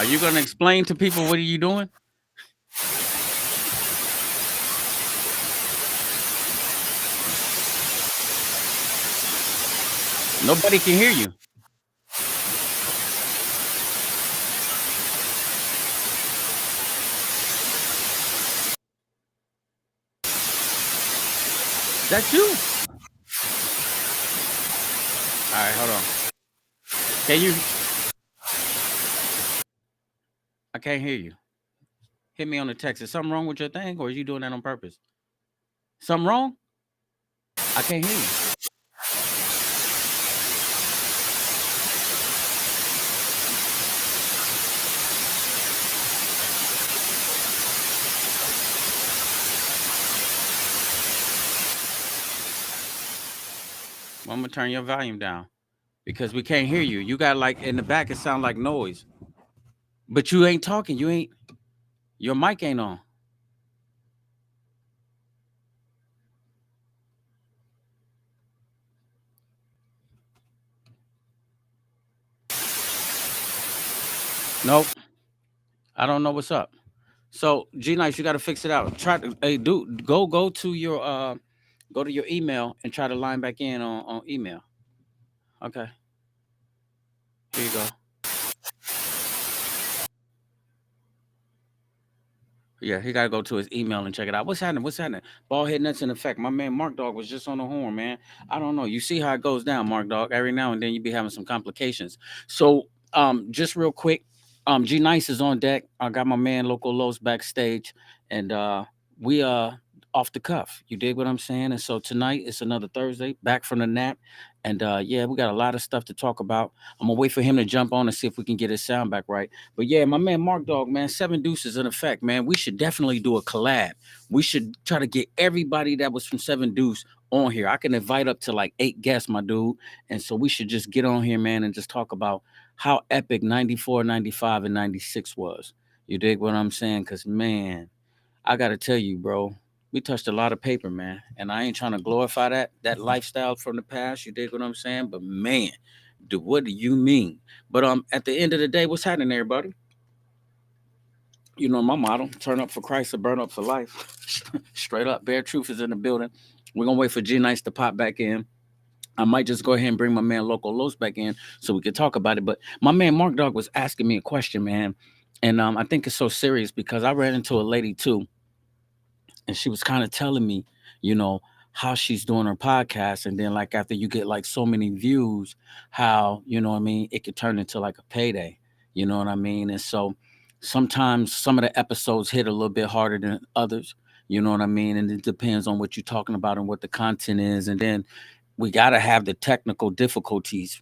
Are you gonna explain to people what are you doing? Nobody can hear you. That's you. All right, hold on. Can you? I can't hear you. Hit me on the text. Is something wrong with your thing, or are you doing that on purpose? Something wrong? I can't hear you. Well, I'm gonna turn your volume down because we can't hear you. You got like in the back. It sound like noise, but you ain't talking. You ain't. Your mic ain't on. Nope. I don't know what's up. So G Nice, you got to fix it out. Try to hey, dude, go to your go to your email and try to line back in on email. Okay, here you go. Yeah, he got to go to his email and check it out. What's happening? What's happening? Ball head nuts in effect. My man Mark Dog was just on the horn, man. I don't know. You see how it goes down, Mark Dog. Every now and then you be having some complications. So, just real quick, G Nice is on deck. I got my man Local Los backstage, and we off the cuff. You dig what I'm saying? And so tonight it's another Thursday, back from the nap, and yeah, we got a lot of stuff to talk about. I'm gonna wait for him to jump on and see if we can get his sound back right. But yeah, my man Mark Dog, man, Seven Deuces in effect, man. We should definitely do a collab. We should try to get everybody that was from Seven Deuce on here. I can invite up to like 8 guests, my dude. And so we should just get on here, man, and just talk about how epic 94, 95, and 96 was. You dig what I'm saying? Cause man, I gotta tell you, bro, we touched a lot of paper, man. And I ain't trying to glorify that lifestyle from the past. You dig what I'm saying? But man, what do you mean? But at the end of the day, what's happening, everybody? You know my motto: turn up for Christ or burn up for life. Straight up, bare truth is in the building. We're gonna wait for G Nice to pop back in. I might just go ahead and bring my man Local Los back in so we could talk about it. But my man Mark Dog was asking me a question, man, and I think it's so serious because I ran into a lady too, and she was kind of telling me, you know, how she's doing her podcast, and then like after you get like so many views, how you know what I mean, it could turn into like a payday. You know what I mean? And so sometimes some of the episodes hit a little bit harder than others. You know what I mean? And it depends on what you're talking about and what the content is, and then we got to have the technical difficulties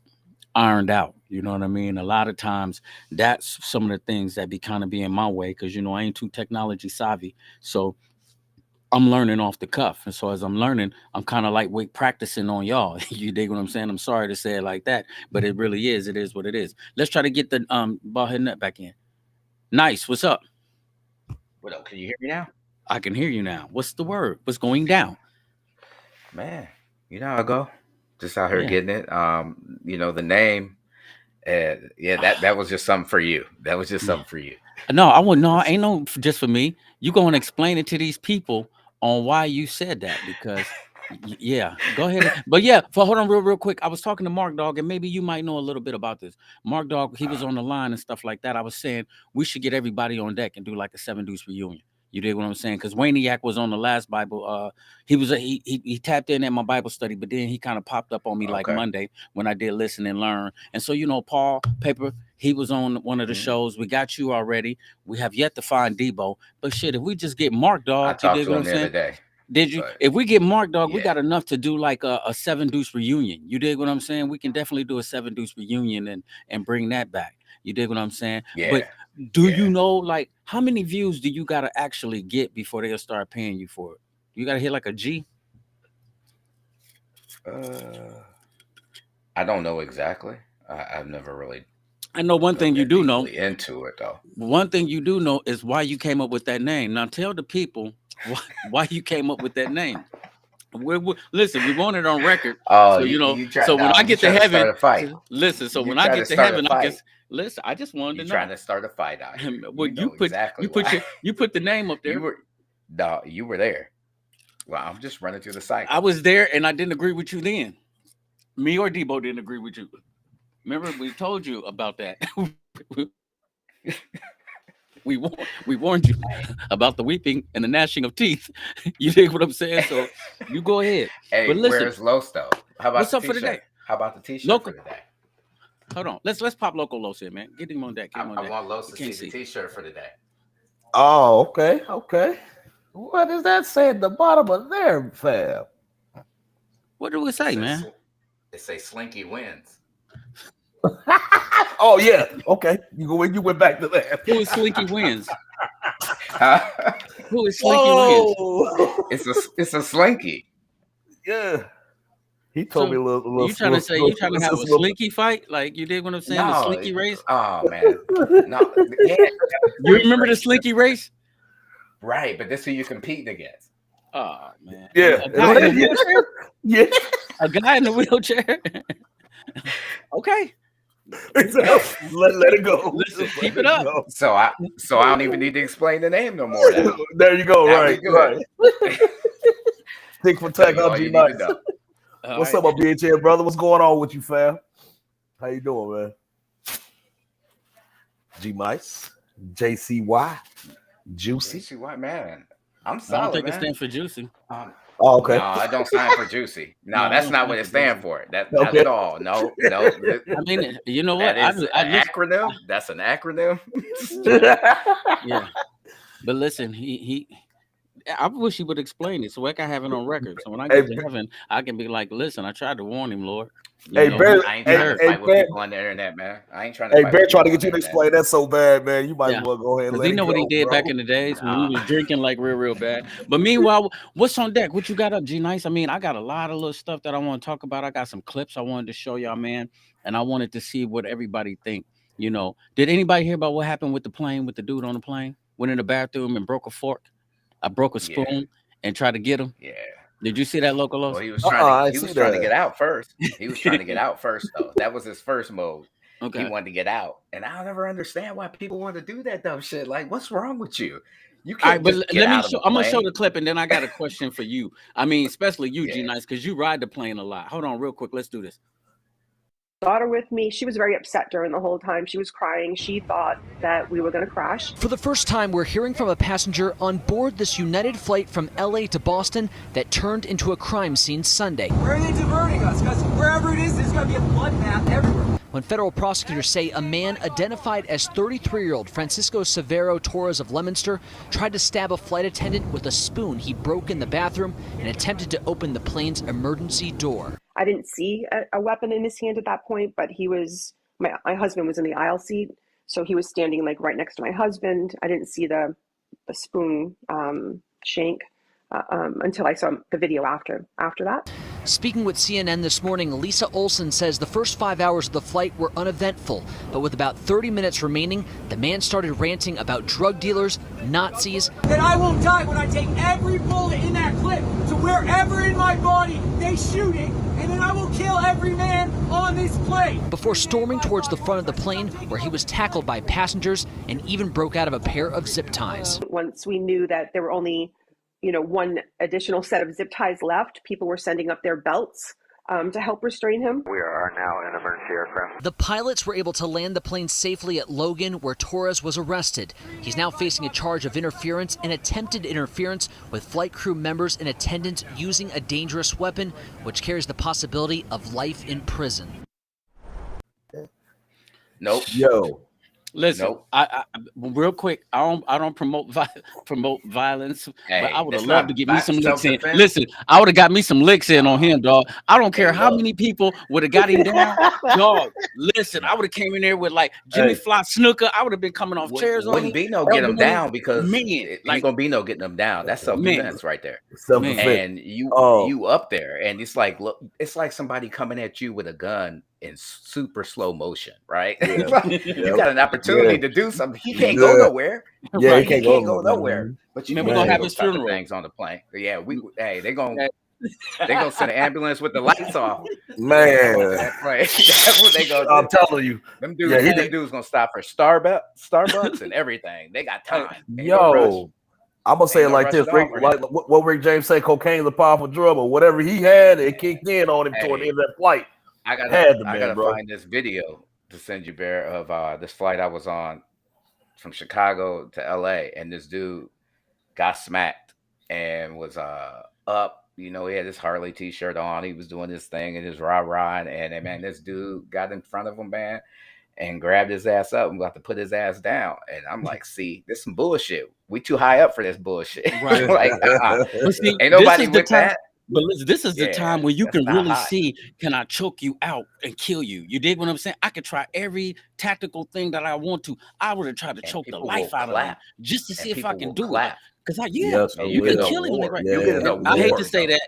ironed out. You know what I mean? A lot of times that's some of the things that be kind of be in my way because you know I ain't too technology savvy. So I'm learning off the cuff. And so as I'm learning, I'm kind of lightweight practicing on y'all. You dig what I'm saying? I'm sorry to say it like that, but it really is. It is what it is. Let's try to get the ball head nut back in. Nice. What's up? What up? Can you hear me now? I can hear you now. What's the word? What's going down? Man, you know how I go. Just out here Yeah. getting it. The name. Yeah, that was just something for you. That was just Yeah. something for you. No, I would no, ain't no just for me. You go and explain it to these people on why you said that because yeah, go ahead. But yeah, for hold on real quick. I was talking to Mark Dog, and maybe you might know a little bit about this. Mark Dog, he was Uh, on the line and stuff like that. I was saying we should get everybody on deck and do like a Seven Deuce reunion. You did what I'm saying? Because Wayniac was on the last Bible. He tapped in at my Bible study, but then he kind of popped up on me like okay. Monday when I did listen and learn. And so Paul Paper, he was on one of the Mhm. shows. We got you already. We have yet to find Debo. But shit, if we just get Mark I Dog, you talked dig to what him I'm the other saying? day, Did you? but If we get Mark Dog, we yeah, got enough to do like a Seven Deuce reunion. You dig what I'm saying? We can definitely do a Seven Deuce reunion and bring that back. You dig what I'm saying? But yeah, do you yeah. know like how many views do you gotta actually get before they'll start paying you for it? You gotta hit like a G. Uh, I don't know exactly. I've never really I know one dug thing you that do know. deeply into it though. One thing you do know is why you came up with that name. Now tell the people why you came up with that name. Listen, we want it on record. Oh, So you try so when no, I you get to trying to heaven, start a fight. listen. So You when I trying to get to start a heaven, I can fight. listen. I just wanted You to trying know. to start a fight out here. Well, You know exactly why. you put the name up You there. were no, you were there. Well, I'm just running through the I cycle. was there, and I didn't agree with you then. Me or Debo didn't agree with you. Remember, we told you about that. We warned you about the weeping and the gnashing of teeth. You dig what I'm saying? So you go ahead. Hey, But listen, where's Los though? How about what's the up for today? t-shirt? How about the t-shirt for Local. today? Hold on. Let's pop local Los in, man. Get him on deck. Get him on I deck. want Los You to can't see the see. t-shirt for today. Oh, okay, okay. What does that say at the bottom of there, fam? What do we It say, says man? it say Slinky wins. Oh yeah, okay. You went back to that. Who is Slinky Wins? Huh? Who is Slinky Wins? Whoa, It's a slinky. yeah. He told me So a little, you trying to say you trying to have a slinky fight? Like you did what I'm saying, the No, slinky race? oh man, no, yeah, You race remember the race, slinky race? right? But this who you competing against. Oh man. And yeah, a guy in the yeah, wheelchair? yeah. A guy in the wheelchair? Okay. Hey, Let it go. Listen, Just keep let it it up. go. so I don't even need to explain the name no more. Now, There you go. now we Right, good. right. Tick for I tell tack, you all G you need to Nice. know. All What's right. up, my BHN brother? What's going on with you, fam? How you doing, man? G Mice, JCY, Juicy. JC White, man, I'm I don't solid, think it man. stands for juicy. Um, Oh, no, okay. I don't stand for juicy. No, No, I that's don't not stand what for it stands juicy. for. That not Okay. at all. No, no. I mean, you know what? That is I an listen. acronym. That's an acronym. Yeah, but listen, he I wish he would explain it so I can have it on record. So when I hey, get to heaven, I can be like, listen, I tried to warn him, Lord. You hey, Hey, know, Bear, I ain't he hey, trying to heard. hey, fight with Bear, people on the internet, man. I ain't trying to hey, fight Bear, with trying to people on get the you to internet. explain that so bad, man. You might as Yeah. well go ahead and Because let he it know what he go, did bro. back in the days when we No, was drinking like real bad. But meanwhile, what's on deck? What you got up, G Nice? I mean, I got a lot of little stuff that I want to talk about. I got some clips I wanted to show y'all, man. And I wanted to see what everybody think. Did anybody hear about what happened with the plane, with the dude on the plane? Went in the bathroom and broke a fork. I broke a yeah, spoon and tried to get him. yeah. Did you see that, Well, Localos? I he ain't was see trying to get that. out first. He was trying to get out first, though. That was his first mode. He Okay. wanted to get out, and I'll never understand why people want to do that dumb shit. Like, what's wrong with you? You All right, can't but just get let me out of show. a I'm gonna show plane. the clip, and then I got a question for you. I mean, especially you, G Yeah. Nice, because you ride the plane a lot. Hold on, real quick. Let's do this. Daughter with me. She was very upset during the whole time. She was crying. She thought that we were going to crash. For the first time, we're hearing from a passenger on board this United flight from LA to Boston that turned into a crime scene Sunday. Where are they diverting us? Because wherever it is, there's going to be a bloodbath everywhere. When federal prosecutors say a man identified as 33-year-old Francisco Severo Torres of Leominster tried to stab a flight attendant with a spoon he broke in the bathroom and attempted to open the plane's emergency door. I didn't see a weapon in his hand at that point, but my husband was in the aisle seat. So he was standing like right next to my husband. I didn't see the spoon shank until I saw the video after that. Speaking with CNN this morning, Lisa Olson says the first 5 hours of the flight were uneventful, but with about 30 minutes remaining, the man started ranting about drug dealers, Nazis. Then I will die when I take every bullet in that clip to wherever in my body they shoot it, and then I will kill every man on this plane. Before storming towards the front of the plane, where he was tackled by passengers and even broke out of a pair of zip ties. Once we knew that there were only one additional set of zip ties left, people were sending up their belts to help restrain him. We are now in emergency aircraft. The pilots were able to land the plane safely at Logan, where Torres was arrested. He's now facing a charge of interference and attempted interference with flight crew members and attendants using a dangerous weapon, which carries the possibility of life in prison. Nope. Yo, Listen, Nope. I real quick. I don't promote violence, but I Hey, would have it's loved to not get me some licks in. self-defense. Listen, I would have got me some licks in on him, dog. I don't care Hey, how look. many people would have got him down, dog. Listen, I would have came in there with like Jimmy hey, Fly Snooker. I would have been coming off chairs on Wouldn't him, be no get them elbowing him. down because Man, it ain't like gonna be no getting them down. That's man, self-defense right there. man. self-defense. And you Oh, you up there, and it's like look, it's like somebody coming at you with a gun in super slow motion, right? yeah, Like, you yep, got an yeah, opportunity to do something. He can't go yeah, nowhere. yeah. He He Right, can't go can't no, go nowhere. man. But you man. We're can't gonna do have Man, those his type of funeral. things on the plane. Yeah, hey, they gonna Okay? They gonna send an ambulance with the lights off. Man, That plane. That's what they gonna I'm do. telling you. Them Yeah, dudes gonna stop for Starbucks and everything. They got Hey, time. Ain't no rush. Yo, I'm gonna say Ain't it no like this, rushing Rick. off for him. Like what Rick James say, cocaine's a powerful drug, or whatever he had, it kicked in on him toward the Hey, end of that flight. I Had to, gotta bro. find this video to send you, Bear, of this flight I was on from Chicago to LA, and this dude got smacked and was up. You know, he had his Harley t-shirt on. He was doing this thing and his rah-rah, and man, this dude got in front of him, man, and grabbed his ass up and about to put his ass down. And I'm like, see, this some bullshit. We too high up for this bullshit. Right. Like, But see, ain't this nobody is the with time. that. But listen, this is the Yeah, time when you that's can not really hot. see, can I choke you out and kill you? You dig what I'm saying? I could try every tactical thing that I want to. I would have tried to And choke the people life will out of them clap. just to And see if I people can will do it. clap. Because Yes, I And you you get can an kill him like award. right. You get an Yeah, I hate to award, say though. that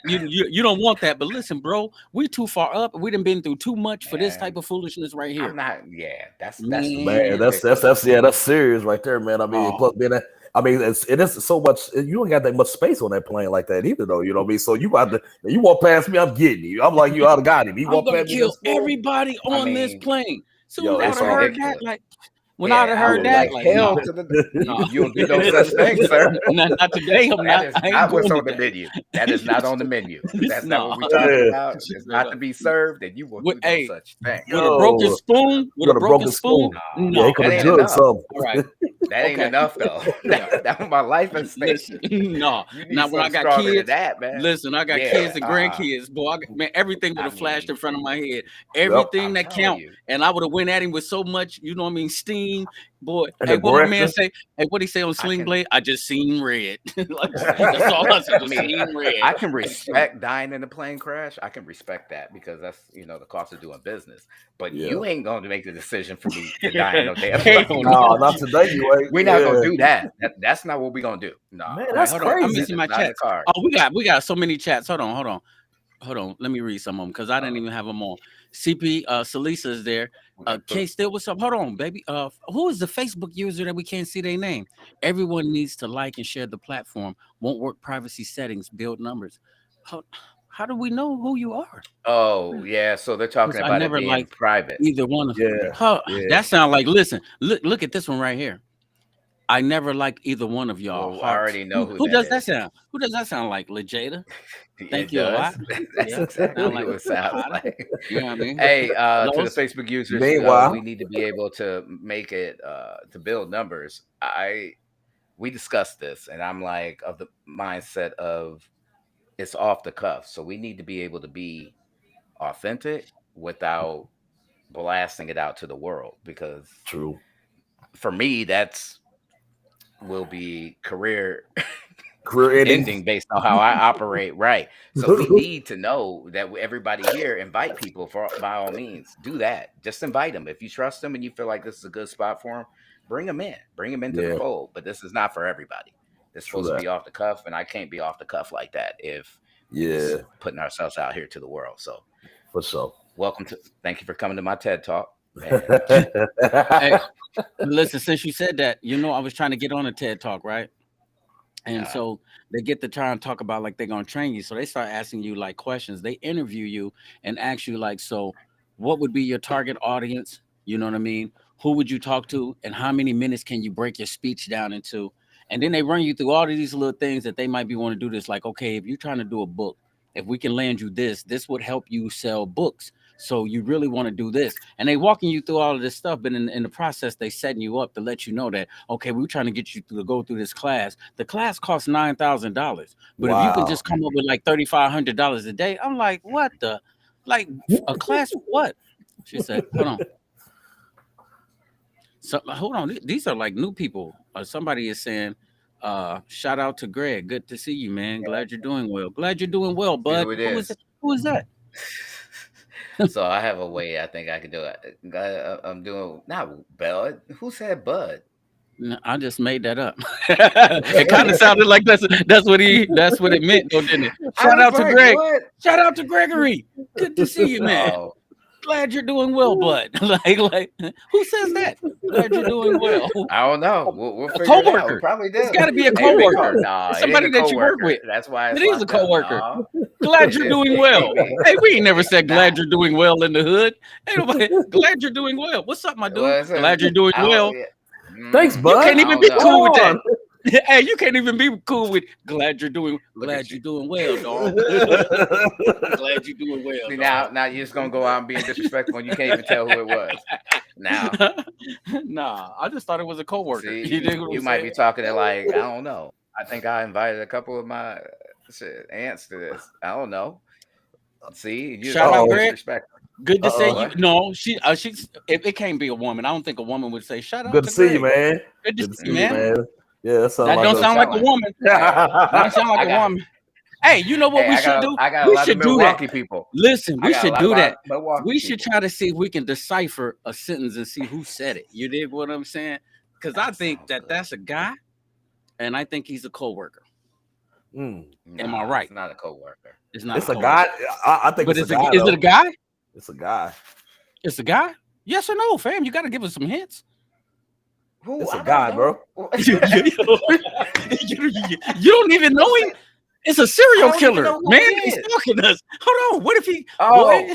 you don't want that, but listen, bro, we too far up. We done been through too much for this type Man, of foolishness right I'm here. not. Yeah, that's man, ridiculous. that's serious right there, man. I mean, Oh, plus being that, I mean, it is so much. You don't got that much space on that plane like that either, though. You know what I mean? So you got to, you walk past me, I'm getting you. I'm like, you ought to got him. You I'm walk gonna past me, kill that's full. everybody I on this mean, plane. Soon Yo, as I would it's that's have all. heard that, ridiculous. like when I would have Yeah, I heard would that, like like hell no, to the. no. You don't do no such thing, sir. Not today. I'm That not. is I ain't not what's doing on the today. menu. That is not on the menu. That's not No. what we're talking Yeah. about. It's Straight not up. to be served, and you will do no Hey, such thing. with a broken Yo, spoon, you got a broken spoon. Yeah, no. he could That have ain't drugged enough. some. All right. That ain't Okay. enough, though. Yeah. That was my life at stake. Listen, no. You need Now when I something got stronger than kids, that, man. listen, I got Yeah. kids and grandkids. Boy, man, everything would I have flashed mean, in front of my head. Yep. Everything I'm that telling count, you. and I would have went at him with so much, you know what I mean, steam. Boy, And hey, what my man aggression. say? Hey, what he say on I Sling can. Blade? I just seen red. Like, Listen, that's all I said. I Just mean, seen red. I can respect dying in a plane crash. I can respect that because that's the cost of doing business. But Yeah. you ain't going to make the decision for me to die in no damn Hell plane. no. No, not today. You ain't. We're not gonna Yeah. do that. That's not what we're gonna do. No, Man, All right, that's hold on. Let me crazy. see that my is not in the chats. card. Oh, we got so many chats. Hold on. Let me read some of them because I didn't even have them on. CP Salisa is there. We got K still, what's up? Hold on, baby. Who is the Facebook user that we can't see their name? Everyone needs to like and share the platform. Won't work privacy settings, build numbers. How do we know who you are? Oh yeah, so they're talking I about it never being liked private. either one of Yeah. huh, Yeah. that sound like listen, look at this one right here. I never liked either one of y'all. Well, I Hearts. already know who Who that does that is. sound? Who does that sound like? Lejada? It Thank you a does. lot. That's Yeah. exactly Sound who like it sounds Lejada. like. You know what I mean? Hey, to the Los? Facebook users, Meanwhile, we need to be able to make it to build numbers. We discussed this, and I'm like of the mindset of it's off the cuff, so we need to be able to be authentic without blasting it out to the world because true. for me that's will be career Career ending. ending based on how I operate, right? So we need to know that everybody here invite people for by all means. Do that. Just invite them. If you trust them and you feel like this is a good spot for them, bring them in. Bring them into the Yeah. fold. But this is not for everybody. It's True supposed to that. be off the cuff, and I can't be off the cuff like that if we're Yeah, just putting ourselves out here to the world. So for sure. thank you for coming to my TED Talk. And Hey, listen, since you said that, I was trying to get on a TED Talk, right? And so they get to try and talk about like they're gonna train you. So they start asking you like questions. They interview you and ask you like, so what would be your target audience? You know what I mean? Who would you talk to? And how many minutes can you break your speech down into? And then they run you through all of these little things that they might be want to do this. Like, okay, if you're trying to do a book, if we can land you this would help you sell books. So you really want to do this. And they walking you through all of this stuff, but in the process, they setting you up to let you know that, okay, we're trying to get you to go through this class. The class costs $9,000. But if you can Wow. just come up with like $3,500 a day, I'm like, what the? Like a class for what? She said, hold on. So hold on. These are like new people. Somebody is saying, shout out to Greg. Good to see you, man. Glad you're doing well. Glad you're doing well, bud. who it Who is is. it? Who is that? So I have a way I think I can do it. I'm doing not Bud. Who said Bud? No, I just made that up. It kind of sounded like that's what it meant, though, didn't it? I Shout was out to like, Greg. what? Shout out to Gregory. Good to see you, man. Oh, Glad you're doing well, bud. like, who says that? Glad you're doing well. I don't know. We'll A figure it out. We coworker. probably It's do. got to be a Hey, they call coworker. nah. It's It ain't somebody a that you work coworker. with. That's why It it's is a locked up. coworker. Nah, Glad you're it's doing it well. can't be. Hey, we ain't never said glad Nah. you're doing well in the hood. Ain't nobody glad you're doing well. What's up, my dude? Well, it's Glad you're doing I don't. well. Yeah. Thanks, You bud. can't I even don't be know. cool with Come that. Hey, you can't even be cool with glad you're doing Look at glad you're you. doing well, dog. on. Glad you're doing well, See dog. now you're just gonna go out and being disrespectful, and you can't even tell who it was. Now, Nah, I just thought it was a coworker. see, You dig what you I'm might be saying? talking to like I don't know. I think I invited a couple of my aunts to this. I don't know. See, you're just Shout gonna out, be Uh-oh. Greg. disrespectful. Good to say Uh-oh. you. What? No, she's. It can't be a woman. I don't think a woman would say shout out Good to to see you, Greg. man. Good to Good to see see you, you, man. man. Yeah, that sounds That like don't Ain't no sound like a telling. woman. That don't sound like I a got. woman. Hey, you know what Hey, we should do? I got a We lot of should do that. Milwaukee people. Listen, I we got a should lot do that. of Milwaukee We should people. try to see if we can decipher a sentence and see who said it. You dig what I'm saying? Because I That think sounds that good. that's a guy, and I think he's a coworker. Mm. Am I Nah, right? it's not a coworker. It's not a It's a coworker, guy. I think but it's a it's a. guy Is it a though. guy? It's a guy. It's a guy. Yes or no, fam? You got to give us some hints. Who? It's a I don't guy, bro. know. You don't even know him. It's a I serial don't even killer, know who man. it He's is. stalking us. Hold on. What if he, boy?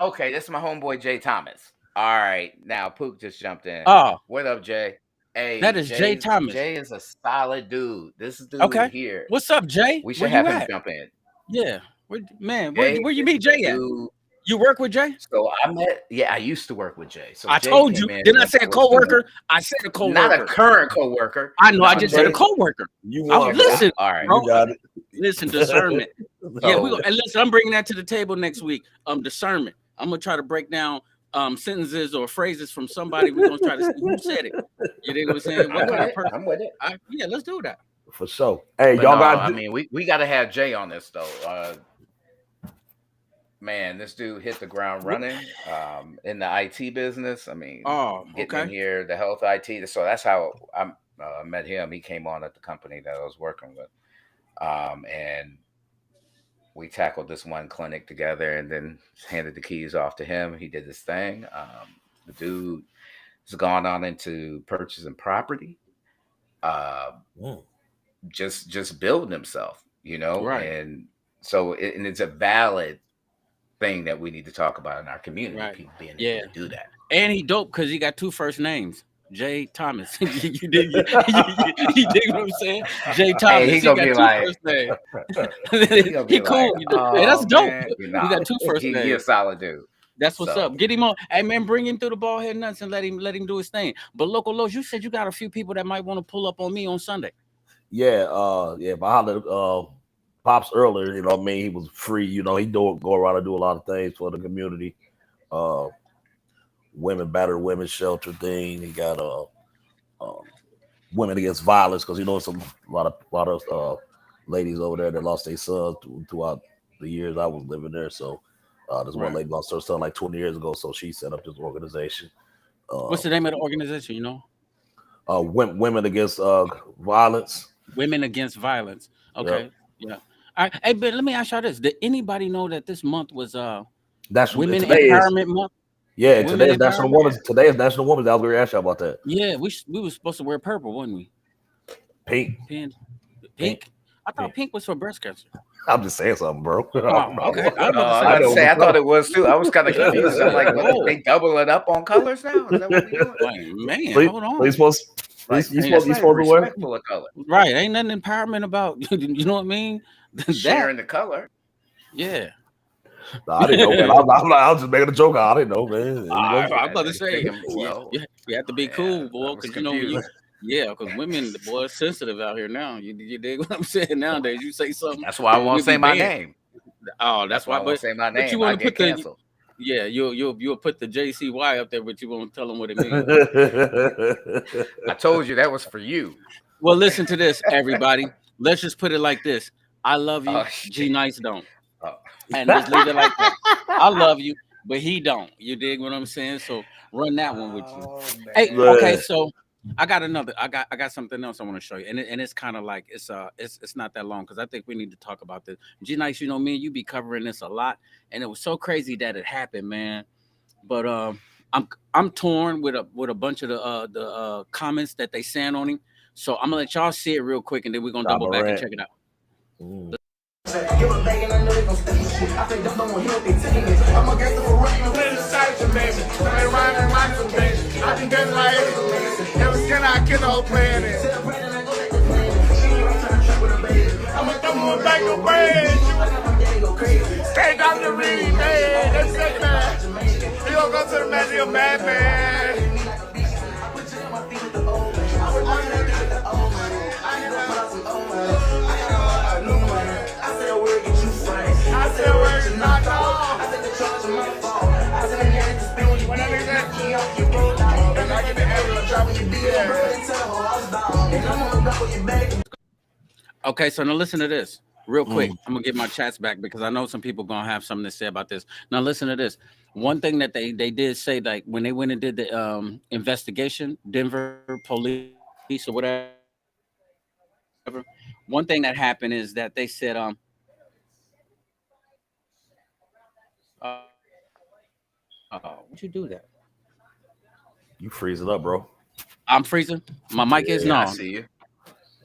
Okay. This is my homeboy Jay Thomas. All right, now Pook just jumped in. Oh, What up, Jay? that Hey, is Jay Thomas. Jay is a solid dude. This dude Okay. here, What's up, Jay? we Where should you have him at? jump in. Yeah. Where Jay you is meet a Jay at? dude. You work with Jay? So I used to work with Jay. So I Jay told you. came in Didn't I when say I a was doing coworker? I said a not a coworker. current coworker. I know. I No, just said a Jay, coworker. you I won, was bro. listen, all right. bro. You got it. Listen, discernment. Yeah, we So go. And listen, I'm bringing that to the table next week. Discernment. I'm gonna try to break down sentences or phrases from somebody. We're gonna try to see who said it. You dig what I'm saying? I'm What with kind of it. person? I'm with it. Yeah, let's do that. For sure. Hey, But y'all no, got I mean we got to have Jay on this though. Man, this dude hit the ground running in the IT business. I mean, Oh, getting in okay. here, the health IT. So that's how I met him. He came on at the company that I was working with, and we tackled this one clinic together, and then handed the keys off to him. He did his thing. The dude has gone on into purchasing property, uh, Mm. just building himself, Right, and so and it's a valid thing that we need to talk about in our community. right. People being able Yeah, to do that. and he dope because he got two first names. Jay Thomas. You dig what I'm saying? Jay Hey, Thomas. he He gonna got be two like, first names. he gonna He be like, cool. Hey, that's oh dope. man, He got two first he a names. solid dude. That's what's So up. Get him on. Hey man, bring him through the ball head nuts and let him do his thing. But Local Los, you said you got a few people that might want to pull up on me on Sunday. Yeah, if I hollered Pops earlier, you know what I mean, he was free, he go around and do a lot of things for the community. Uh battered women shelter thing. He got women against violence because it's a lot of ladies over there that lost their sons throughout the years I was living there. So this one Right. lady lost her son like 20 years ago, so she set up this organization. What's the name of the organization? You know, Women against violence. Women Against Violence. Yep. Okay. Yeah. All right. Hey, but let me ask y'all this: did anybody know that this month was That's Women today is Empowerment Month? yeah. Women Today is National Empowerment. Women's. Today is National Women's. I was going to ask you about that. Yeah, we were supposed to wear purple, wasn't we? Pink. Pink. Pink. I thought pink was for breast cancer. I'm just saying something, bro. I Oh, don't know. okay. I was I about was to I about to know say, I what's thought up. it was too. I was kind of confused. I'm like, what, Whoa. they doubling up on colors now? Is that what we doing? Like, man, So hold on. you supposed Like, you Ain't supposed that's you not even supposed to wear? respectful of color. right. Ain't nothing empowerment about you know what I mean? That Sharing the color. yeah. No, I didn't know, man. I was just making a joke. I didn't know, man. I Yeah, was about to they say thinking, well, you have to be yeah, cool, I boy, was because you know when you confused. yeah, because women, the boy, is sensitive out here now. You dig what I'm saying? Nowadays, you say something, That's why I won't you'll be say my banned. name. Oh, That's that's why why. I won't But say my you name. I want to get put the canceled. yeah, you'll put the JCY up there, but you won't tell them what it means. I told you that was for you. Well, listen to this, everybody. Let's just put it like this: I love you, Oh G shit. Nice don't, Oh. and just leave it like that. I love you, but he don't. You dig what I'm saying? So run that one with you. Oh Hey, man. okay, Man. so I got something else I want to show you, and it's kind of like it's not that long because I think we need to talk about this. G Nice, you know me and you be covering this a lot, and it was so crazy that it happened, man. But I'm torn with a bunch of the comments that they sent on him. So I'm gonna let y'all see it real quick, and then we're gonna John double back and Morant. check it out. Mm. Give a bag and I know they gon' stay shit. I think don't know what you they taking it. I'm a gangster for running. I'm in the side to baby. I ain't riding some baby. I can get like it. Never skin I get no playing it. I'm a throw my back away. Stay down the reed, man. That's it, man. You gon' go to the man, you man. I said, where you not off? I said, the charge of my fault. I said, I got to spend when I get that key off your road. And I get the ambulance dropping your beat and tell her I was down. And I'm on the block with your back. Okay, so now listen to this real quick. Mm. I'm gonna get my chats back because I know some people gonna have something to say about this. Now listen to this. One thing that they did say, like when they went and did the investigation, Denver police or whatever. One thing that happened is that they said oh, why'd you do that? You freeze it up, bro. I'm freezing. My mic is Yeah, Yeah, I no. see you.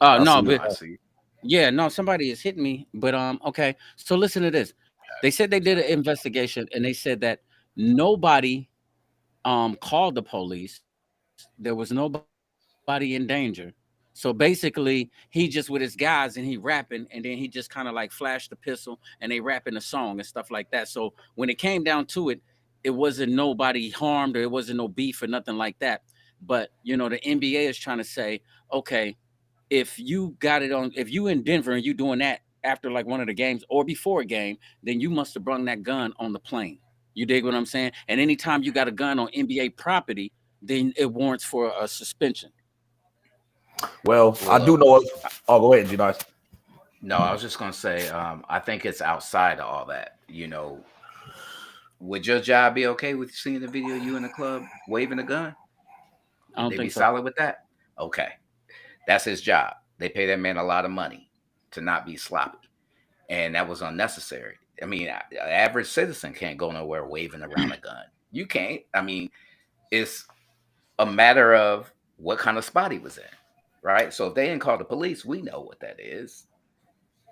I see No, you. but I see you. yeah, no, somebody is hitting me. But okay. So listen to this. They said they did an investigation and they said that nobody called the police. There was nobody in danger. So basically, he just with his guys and he rapping, and then he just kind of like flashed the pistol and they rapping a song and stuff like that. So when it came down to it, it wasn't nobody harmed or it wasn't no beef or nothing like that. But you know, the NBA is trying to say, okay, if you got it on, if you in Denver and you doing that after like one of the games or before a game, then you must have brung that gun on the plane. You dig what I'm saying? And anytime you got a gun on NBA property, then it warrants for a suspension. Well, Well, I do look. know. Oh, go ahead, G Nice. No, I was just gonna say, I think it's outside of all that. Would your job be okay with seeing the video of you in the club waving a gun? I Would don't they be think so. solid with that? Okay, that's his job. They pay that man a lot of money to not be sloppy, and that was unnecessary. I mean, an average citizen can't go nowhere waving around a gun. You can't. I mean, it's a matter of what kind of spot he was in, right? So if they didn't call the police, we know what that is.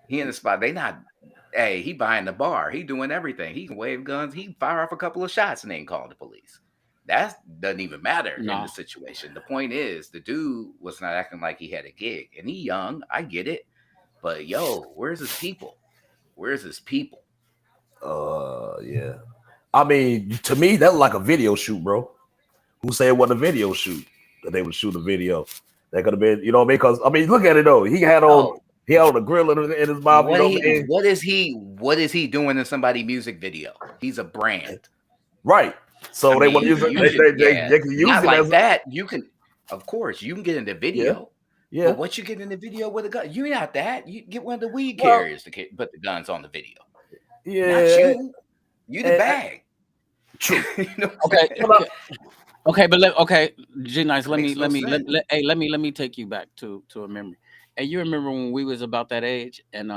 He in the spot. They not. Hey, he buying the bar. He doing everything. He can wave guns. He can fire off a couple of shots and they ain't calling the police. That doesn't even matter in the No. situation. The point is, the dude was not acting like he had a gig, and he young. I get it, but yo, where's his people? Where's his people? Yeah. I mean, to me, that was like a video shoot, bro. Who said it wasn't a video shoot? That they would shoot a video. That could have been, you know what I mean? Because I mean, look at it though. No, He had on a grill in his mouth, you know what I mean? what is he doing in somebody's music video? He's a brand. Right. I So they want to mean, use it. you should, yeah, They can use not him like as that. You can, of course, you can get in the yeah, video, yeah. but what you get in the video with a gun? You not that. You get one of the weed Well, carriers to put the guns on the video. Not yeah. you. You the And, bag. true. You know what I'm Okay. saying? But, Okay, but okay, G Nice, Makes no sense. let me take you back to a memory. And you remember when we was about that age and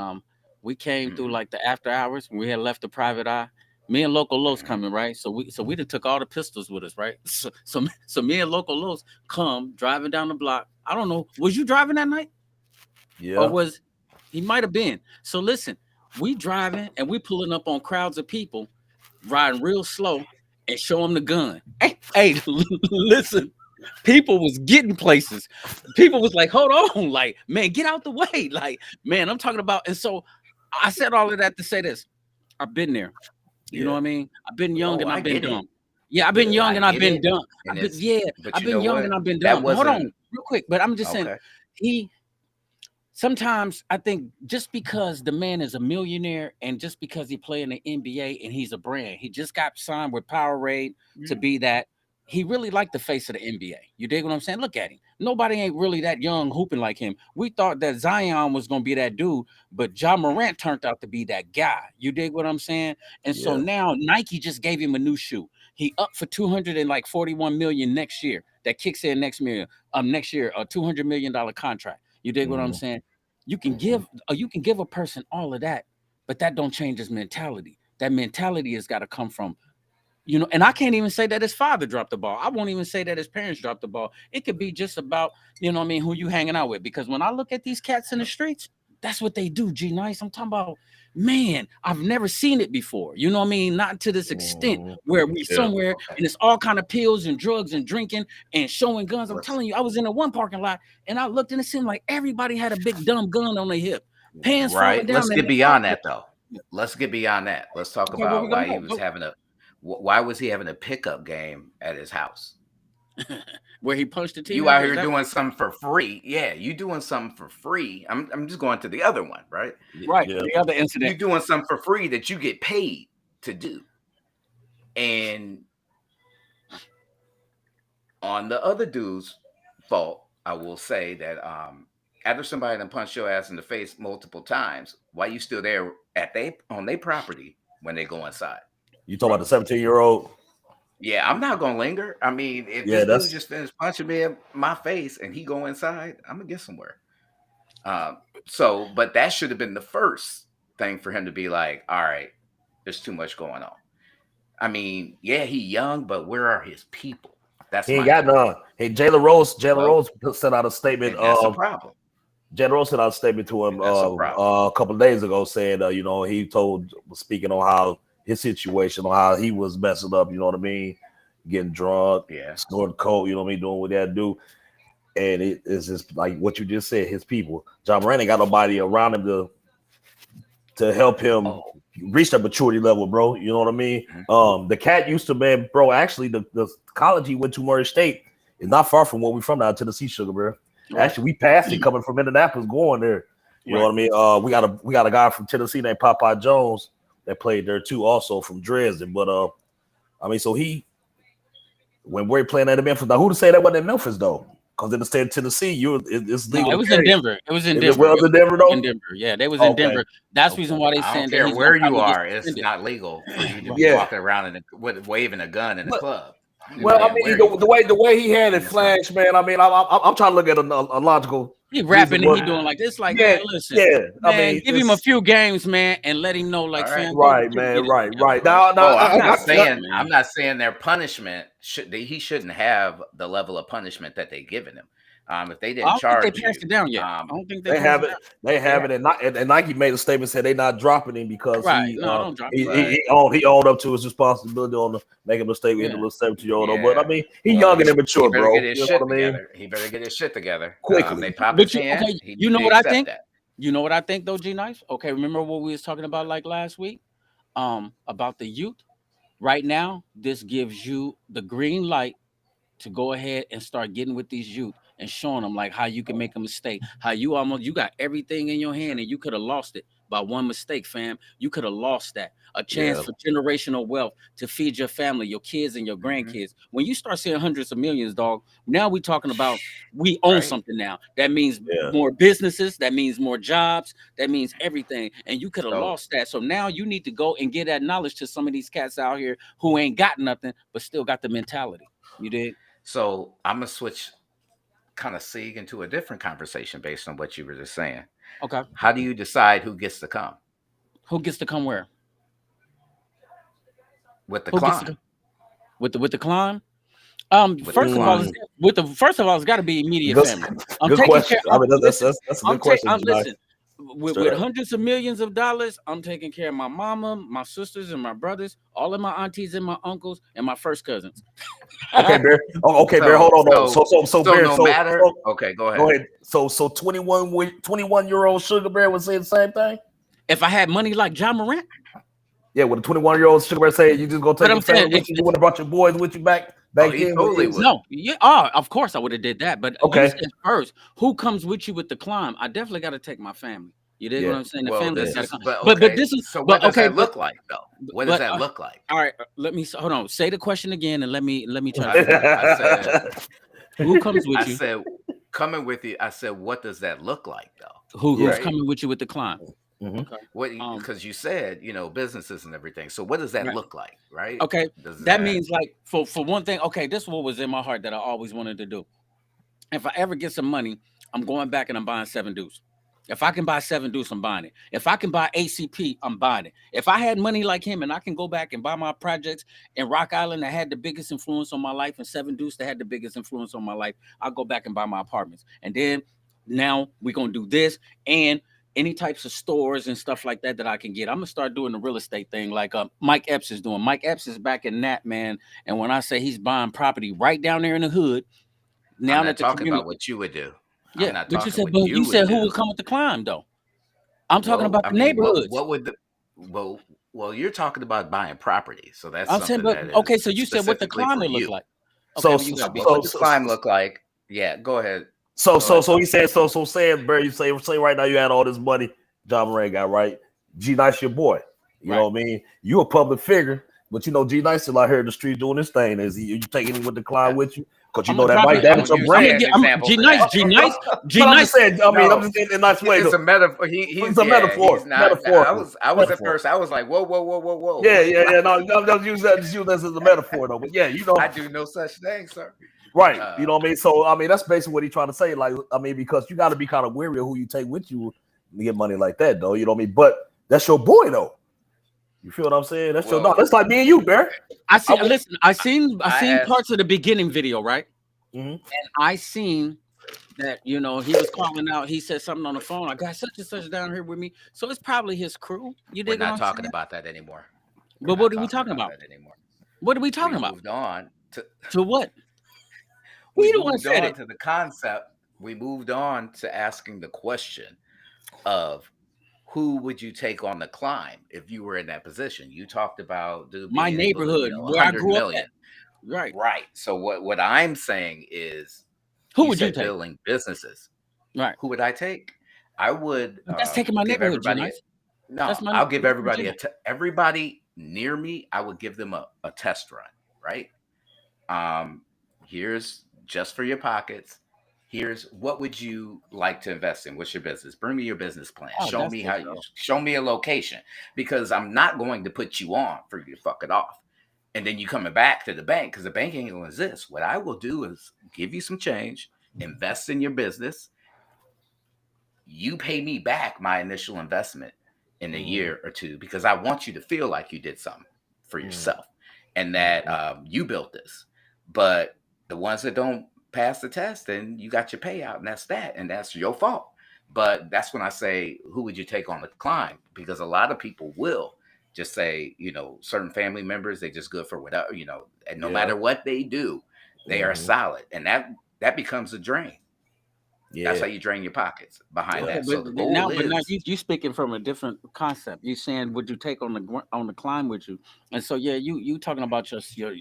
we came through Hmm. like the after hours when we had left the private eye. Me and Local Los Hmm. coming, right? So we done took all the pistols with us, right? So me and Local Los come driving down the block. I don't know, was you driving that night? Or yeah. was he might have been. So listen, we driving and we pulling up on crowds of people riding real slow and show them the gun. Hey, listen, people was getting places. People was like, hold on, like, man, get out the way. Like, man, I'm talking about. And so I said all of that to say this. I've been there. You know Yeah. what I mean? I've been young Oh, and I I've been get it. dumb. Yeah, I've been Yeah. young I and I've get been it. dumb. And I've but you been know young what? and I've been That dumb. Hold on, wasn't real quick. But I'm just saying, okay. he sometimes I think just because the man is a millionaire and just because he play in the NBA and he's a brand, he just got signed with Powerade to Mhm. be that. He really like the face of the NBA. You dig what I'm saying? Look at him. Nobody ain't really that young hooping like him. We thought that Zion was gonna be that dude, but Ja Morant turned out to be that guy. You dig what I'm saying? And so Yeah. now Nike just gave him a new shoe. He up for 241 million next year. That kicks in next year, a $200 million contract. You dig what I'm Mhm. saying? You can give a person all of that, but that don't change his mentality. That mentality has got to come from, and I can't even say that his father dropped the ball. I won't even say that his parents dropped the ball. It could be just about, what I mean, who you hanging out with. Because when I look at these cats in the streets, that's what they do, G Nice. I'm talking about, man, I've never seen it before. You know what I mean? Not to this extent Mhm. where we Yeah. somewhere Okay. and it's all kind of pills and drugs and drinking and showing guns. I'm Let's telling you, I was in a one parking lot and I looked and it seemed like everybody had a big dumb gun on their hip, pants falling right. Let's down, and get they all. beyond that though. Let's get beyond that. Let's talk Okay, where we about gonna why he go? was having a why was he having a pickup game at his house? Where he punched the You out teenager? Is here that doing something for free. Yeah, you doing something for free. I'm just going to the other one, right? right? Yeah. The other You incident. doing something for free that you get paid to do. And on the other dude's fault, I will say that after somebody done punched your ass in the face multiple times, why you still there at they on their property when they go inside? You talking about the 17-year-old? Yeah, I'm not gonna linger. I mean, if Yeah, this dude that's just finished punching me in my face and he go inside, I'm gonna get somewhere. But that should have been the first thing for him to be like, all right, there's too much going on. I mean, yeah, he young, but where are his people? That's he ain't my got thing. none. Hey, Jalen Well, Rose sent out a statement. and that's a problem. Jalen Rose sent out a statement to him And that's a problem. a couple of days ago, saying, he speaking on how his situation, on how he was messing up. You know what I mean? Getting drunk, Yeah. snorting coke. You know what I mean? Doing what that do. And it is just like what you just said. His people. John Moran ain't got nobody around him to help him Oh. reach that maturity level, bro. You know what I mean? Mhm. The cat used to, man, bro. Actually, the college he went to, Murray State, is not far from where we from now, Tennessee, Sugar Bear. Right. Actually, we passed it coming from Indianapolis, going there. You know what I mean? We got a guy from Tennessee named Popeye Jones that played there too, also from Dresden. But I mean, so when we're playing at the Memphis, now who to say that wasn't in Memphis though? Because in the state of Tennessee, it's No, legal. it to was in carry. Denver. It was in Is it Denver. well It in was Denver though? in Denver. Yeah, they was in Okay. Denver. That's the Okay. reason why they I don't saying that care he's where gonna you probably get are. It's suspended. not legal for you to be Yeah. walking around with waving a gun in a But- club. Well, I Man, mean, where you the way he had it It's not. flashed, man. I mean, I'm trying to look at a logical He reason, rapping and he but doing like this. Like, yeah, man, listen, yeah. I man, mean, give him a few games, man, and let him know, like, All right. fam, right, get man, it right. together, bro. Now, Oh, I'm not Come saying on, I'm man. not saying their punishment he shouldn't have the level of punishment that they given him. If they I didn't don't think they charge passed you, it down yet. I don't think they they passed have it it. down. They have yeah, it, and Nike made a statement said they're not dropping him because Right? No, don't drop it. but he owned up to his responsibility on the make a mistake with Yeah. the little 17-year-old. But I yeah, mean, he well, young and he immature, better get bro. his You know shit what I mean? together. He better get his shit together. They Quickly. pop But his hand. He you need know to what I accept think? that. You know what I think though, G Nice? Okay, remember what we was talking about like last week? About the youth. Right now, this gives you the green light to go ahead and start getting with these youth and showing them like how you can make a mistake, how you got everything in your hand and you could have lost it by one mistake, fam. You could have lost that. A chance Yeah. for generational wealth to feed your family, your kids, and your Mhm. grandkids. When you start seeing hundreds of millions, dog, now we talking about we own Right. something now. That means Yeah. more businesses, that means more jobs, that means everything. And you could have So lost that. So now you need to go and get that knowledge to some of these cats out here who ain't got nothing, but still got the mentality. You did? so I'm gonna switch kind of sig into a different conversation based on what you were just saying. Okay. How do you decide who gets to come Who gets to come where? with the Who gets to climb? come with the climb? With the First of all, climb. it's got to be immediate Good, family. I'm good taking question. care. I mean, that's Listen, a good question, Jedi. listen. With Straight up. hundreds of millions of dollars, I'm taking care of my mama, my sisters, and my brothers, all of my aunties and my uncles, and my first cousins. Okay, Bear. Oh, okay, Bear. Hold on. So Bear. no matter. Okay, go go ahead. ahead. So 21-year-old Sugar Bear would say the same thing. If I had money like John Morant, Yeah, with a 21-year-old Sugar Bear say you just go take I'm your family saying, with you. You would have brought your boys with you back he then. totally would. no, yeah, of course I would have did that. But Okay. you said first, who comes with you with the climb? I definitely got to take my family. You dig Yeah. what I'm saying? The Well, family this got to is come. but But okay. this is So but what does okay. that look like though? What does but, that look like? All right, let me hold on. Say the question again and let me try. I said Who comes with I you? said coming with you. I said, what does that look like, though? Who's Right? coming with you with the climb? Mhm. Okay. What? Because you said, businesses and everything. So what does that Right. look like, right? Okay. Does That that? means like for one thing. Okay, this is what was in my heart that I always wanted to do. If I ever get some money, I'm going back and I'm buying 7 Deuce. If I can buy 7 Deuce, I'm buying it. If I can buy ACP, I'm buying it. If I had money like him and I can go back and buy my projects in Rock Island that had the biggest influence on my life and 7 Deuce that had the biggest influence on my life, I'll go back and buy my apartments. And then now we're going to do this and any types of stores and stuff like that that I can get. I'm going to start doing the real estate thing like Mike Epps is doing. Mike Epps is back in that, man. And when I say he's buying property right down there in the hood, I'm now not that the talking about community, what you would do. I'm yeah, not but you talking said, what but you you would said who do. would come with the climb though? I'm talking Well, about I the mean, neighborhoods. what would the well, you're talking about buying property, so that's I'm saying, something but that is okay, so you said what the specifically climb for would look you. like. Okay, So well, you so got to be What would so the so climb look like? Yeah, go ahead. so Go so, ahead, so he talk. said so saying, Barry, you say right now you had all this money, John Moran got right. G Nice your boy. You right. know what I mean? You a public figure, but G Nice still out here in the street doing his thing. Is he you taking him with the Yeah. client with you? Because you I'm know gonna that drop might it. I damage would your use me brand. as an example G for Nice, that. G Nice, G But I'm just Nice. saying, I mean, I'm No, just in a nice way. it's To, a metaphor. it's a He's metaphor. not. Metaphorical. I was at Metaphor. first. I was like, whoa, whoa, whoa, whoa, whoa. Yeah. No, I'm just use that as a metaphor though. But yeah, I do no such thing, sir. right. You know what I mean? So I mean that's basically what he's trying to say. Like, I mean, because you gotta be kind of wary of who you take with you to get money like that, though. You know what I mean? But that's your boy though. You feel what I'm saying? That's your dog. That's like me and you, Bear. I see. Listen, I seen asked- parts of the beginning video, right? Mhm. And I seen that he was calling out. He said something on the phone. I got such and such down here with me. So it's probably his crew. You We're dig what not I'm talking saying? about that anymore. But what are we talking about? That anymore. What are we We talking about? moved on To what? we We the one moved said on it. to the concept. We moved on to asking the question of who would you take on the climb if you were in that position? You talked about My being able to, neighborhood where I 100 grew up million. at. Right. Right. So what I'm saying is, Who you would you said take? building businesses. Right. Who would I take? I would But that's taking my give neighborhood, G everybody. Nice. No, That's my I'll give that's everybody G-Nice. everybody near me. I would give them a test run. Right. Here's just for your pockets. Here's what would you like to invest in? What's your business? Bring me your business plan. Oh, Show that's me for how sure. you show me a location, because I'm not going to put you on for you to fuck it off. And then you coming back to the bank because the bank ain't gonna exist. What I will do is give you some change, invest in your business. You pay me back my initial investment in a year or two, because I want you to feel like you did something for yourself and that you built this. But the ones that don't pass the test, then you got your payout, and that's your fault. But that's when I say, who would you take on the climb? Because a lot of people will just say, certain family members, they just good for whatever, and no matter what they do, they are solid, and that becomes a drain. Yeah. That's how you drain your pockets behind that. So the But goal now is, you speaking from a different concept. You saying would you take on the climb with you? And so yeah, you talking about your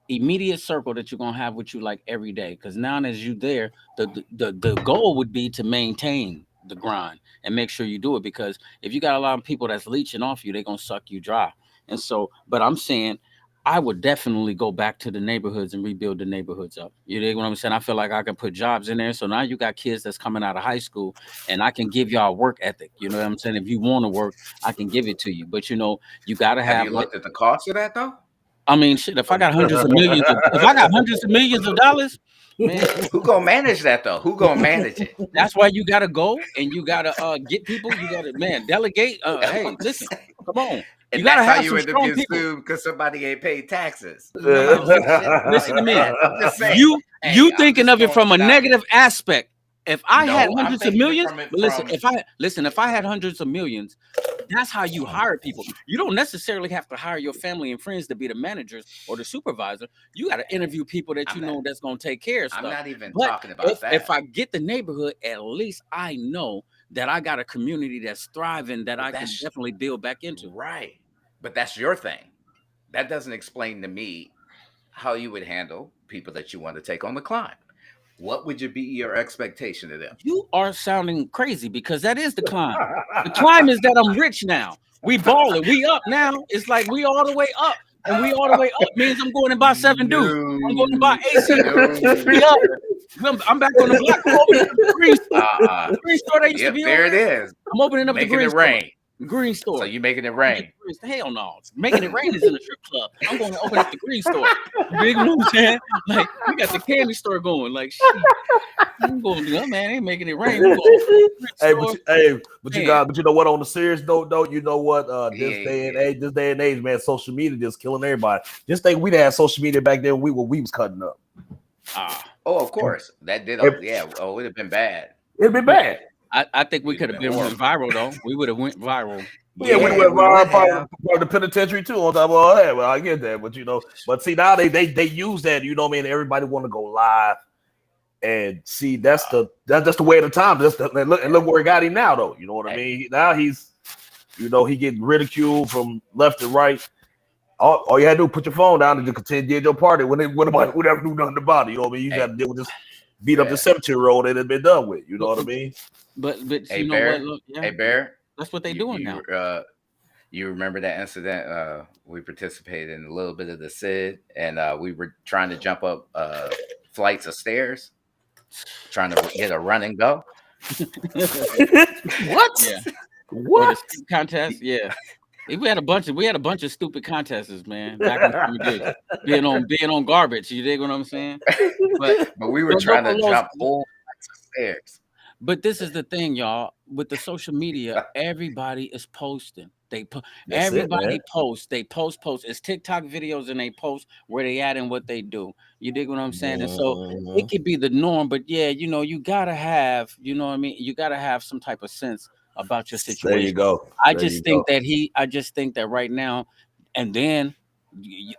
immediate circle that you're gonna have with you like every day. Because now as you there, the goal would be to maintain the grind and make sure you do it. Because if you got a lot of people that's leeching off you, they're gonna suck you dry. And so, but I'm saying I would definitely go back to the neighborhoods and rebuild the neighborhoods up. You dig what I'm saying? I feel like I can put jobs in there. So now you got kids that's coming out of high school, and I can give y'all work ethic. You know what I'm saying? If you want to work, I can give it to you. But you gotta have have you looked at the cost of that though? I mean, shit. If I got hundreds of millions of dollars, man, Who gonna manage that though? Who gonna manage it? that's why you gotta go and you gotta get people. You gotta delegate. Hey, listen, come on. And You gotta that's how have you some end up strong getting people. sued because somebody ain't paid taxes. Man, listen to me. I'm just saying. You I'm thinking just of it throwing from a shit out there. negative aspect. If I had No, I'm hundreds of thinking millions, from it but listen, from- if I had hundreds of millions, that's how you hire people. You don't necessarily have to hire your family and friends to be the managers or the supervisor. You got to interview people that you know that's going to take care of stuff. I'm not even But talking about that. If I get the neighborhood, at least I know that I got a community that's thriving that I can definitely build back into. Right. But that's your thing. That doesn't explain to me how you would handle people that you want to take on the climb. What would be your expectation of them? You are sounding crazy because that is the climb. The climb is that I'm rich now. We balling. We up now. It's like we all the way up. And we all the way up means I'm going to buy 7 Deuce. I'm going to buy AC. We up. I'm back on the block. I'm opening up the green store. Uh, Green store that used to yep, be over there it there. is. I'm opening up the Making green it store. rain. Green So store. you making it I'm gonna get rain. the green. Hell no. Making it rain is in the strip club. I'm going to open up the green store. You dig what I'm saying? Like we got the candy store going. Like shit. I'm going to do that, man. Ain't making it rain. We going to open up the green Hey, store. but you Man. got, but you know what? On the serious note, though, you know what? This Yeah, day and age, man, social media just killing everybody. Just think we'd had social media back then. We was cutting up. Ah. Oh, of course. That did. It, Yeah. Oh, it'd have been bad. it'd be bad. I think we It'd could have have been been went horrible. viral though. We would have went viral. Yeah, we Yeah, went we would viral, part have. of the penitentiary too. On top of all that, well, I get that, but you know, but see now they use that. You know what I mean? Everybody want to go live. And see, that's just the way of the time. And look where it got him now, though. You know what I mean? Now he's, you know, he getting ridiculed from left and right. All you had to do put your phone down and just continue your party when nobody would ever do nothing about it. You know what I mean? You just had to deal with this beat up the 17-year-old that had been done with. You know what I mean? But Hey, you know what? Bear. Look, yeah, Hey, Bear. that's what they You doing you now. you remember that incident? We participated in a little bit of the SID, and we were trying to jump up flights of stairs, trying to get a run and go. What? Yeah. Or the What? skip contest. Yeah. We had a bunch of stupid contests, man, back in the days. Being on garbage. You dig what I'm saying? But But we were trying to those, jump full flights of stairs. but this is the thing, y'all. With the social media, everybody is posting. That's it, man. Everybody posts. They post. It's TikTok videos and they post where they at and what they do. You dig what I'm saying? And so it Mhm. could be the norm, but yeah, you know, you gotta have, you know what I mean? You gotta have some type of sense about your There you situation. go. I There you just go. think that I just think that right now, and then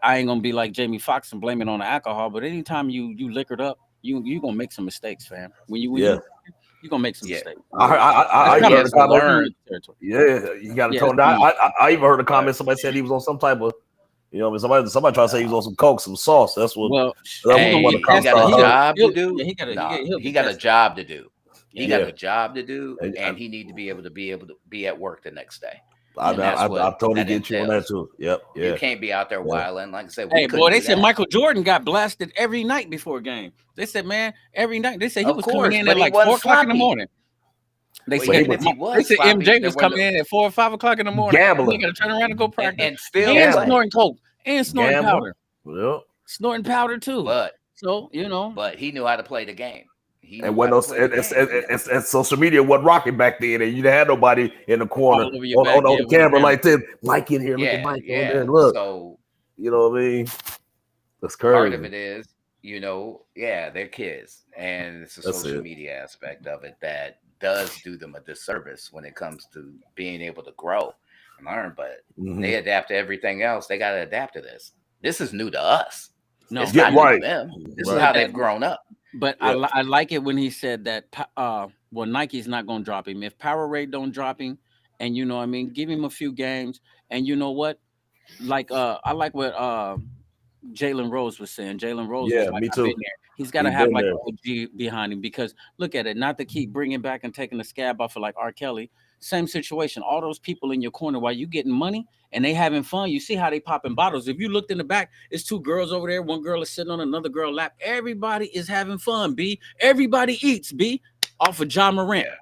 I ain't gonna be like Jamie Foxx and blame it on the alcohol, but anytime you liquored up, you gonna make some mistakes, fam. When Yeah. you gonna make some Yeah. mistakes. I That's But even he kind of heard has a to comment. learn. territory. Yeah, you got to Yeah, tone down. I even heard a But comment. Somebody said he was on some type of, you know, somebody tried to say he was on some coke, some sauce. That's what well, what the Hey, he comments got a he started. job to do. yeah, Nah, he'll he get got a tested. job to do. He Yeah, got Yeah, a job to do, and and he need to be able to be at work the next day, I, and that's I what totally that get you on that entails. too. Yep, You yeah, can't be out there yeah. wilding. Like I said, we hey, couldn't boy, they do said that. Michael Jordan got blasted every night before a game. They said, man, every night. They said he Of was coming course, in but at he like wasn't 4 o'clock in the sloppy. morning. They Well, But he said even was if he they was said sloppy, MJ there was wasn't coming in at 4 or 5 o'clock in the morning. He gambling, got to turn around and go practice and still and gambling, play. snorting coke and snorting gambling. powder, Yep. snorting powder too. But So you know, he knew how to play the game. He And knew when how to those play the game. and social media wasn't rocking back then, and you didn't have nobody in the corner all over your back, on yeah, the with the camera camera. like this. Mike in here, look at Yeah, Mike on there. yeah. Look, So you know what I mean? That's part of crazy. it is, yeah, they're kids, and it's the That's social it. media aspect of it that does do them a disservice when it comes to being able to grow and learn. But Hmm. they adapt to everything else. They got to adapt to this. This is new to us. No, It's Yeah, not new to right, them. This is right. how they've grown up. But Yeah, I like it when he said that. Well, Nike's not gonna drop him if Powerade don't drop him, and you know what I mean, give him a few games, and you know what, like I like what Jalen Rose was saying. Jalen Rose was yeah. like, Me I've been too. there. He's got He to have been like there. an OG behind him because look at it. Not to keep bringing back and taking the scab off of like R. Kelly. Same situation. All those people in your corner while you getting money and they having fun. You see how they popping bottles. If you looked in the back, it's two girls over there. One girl is sitting on another girl lap. Everybody is having fun. B. Everybody eats. B. Off of John Morant. Yeah.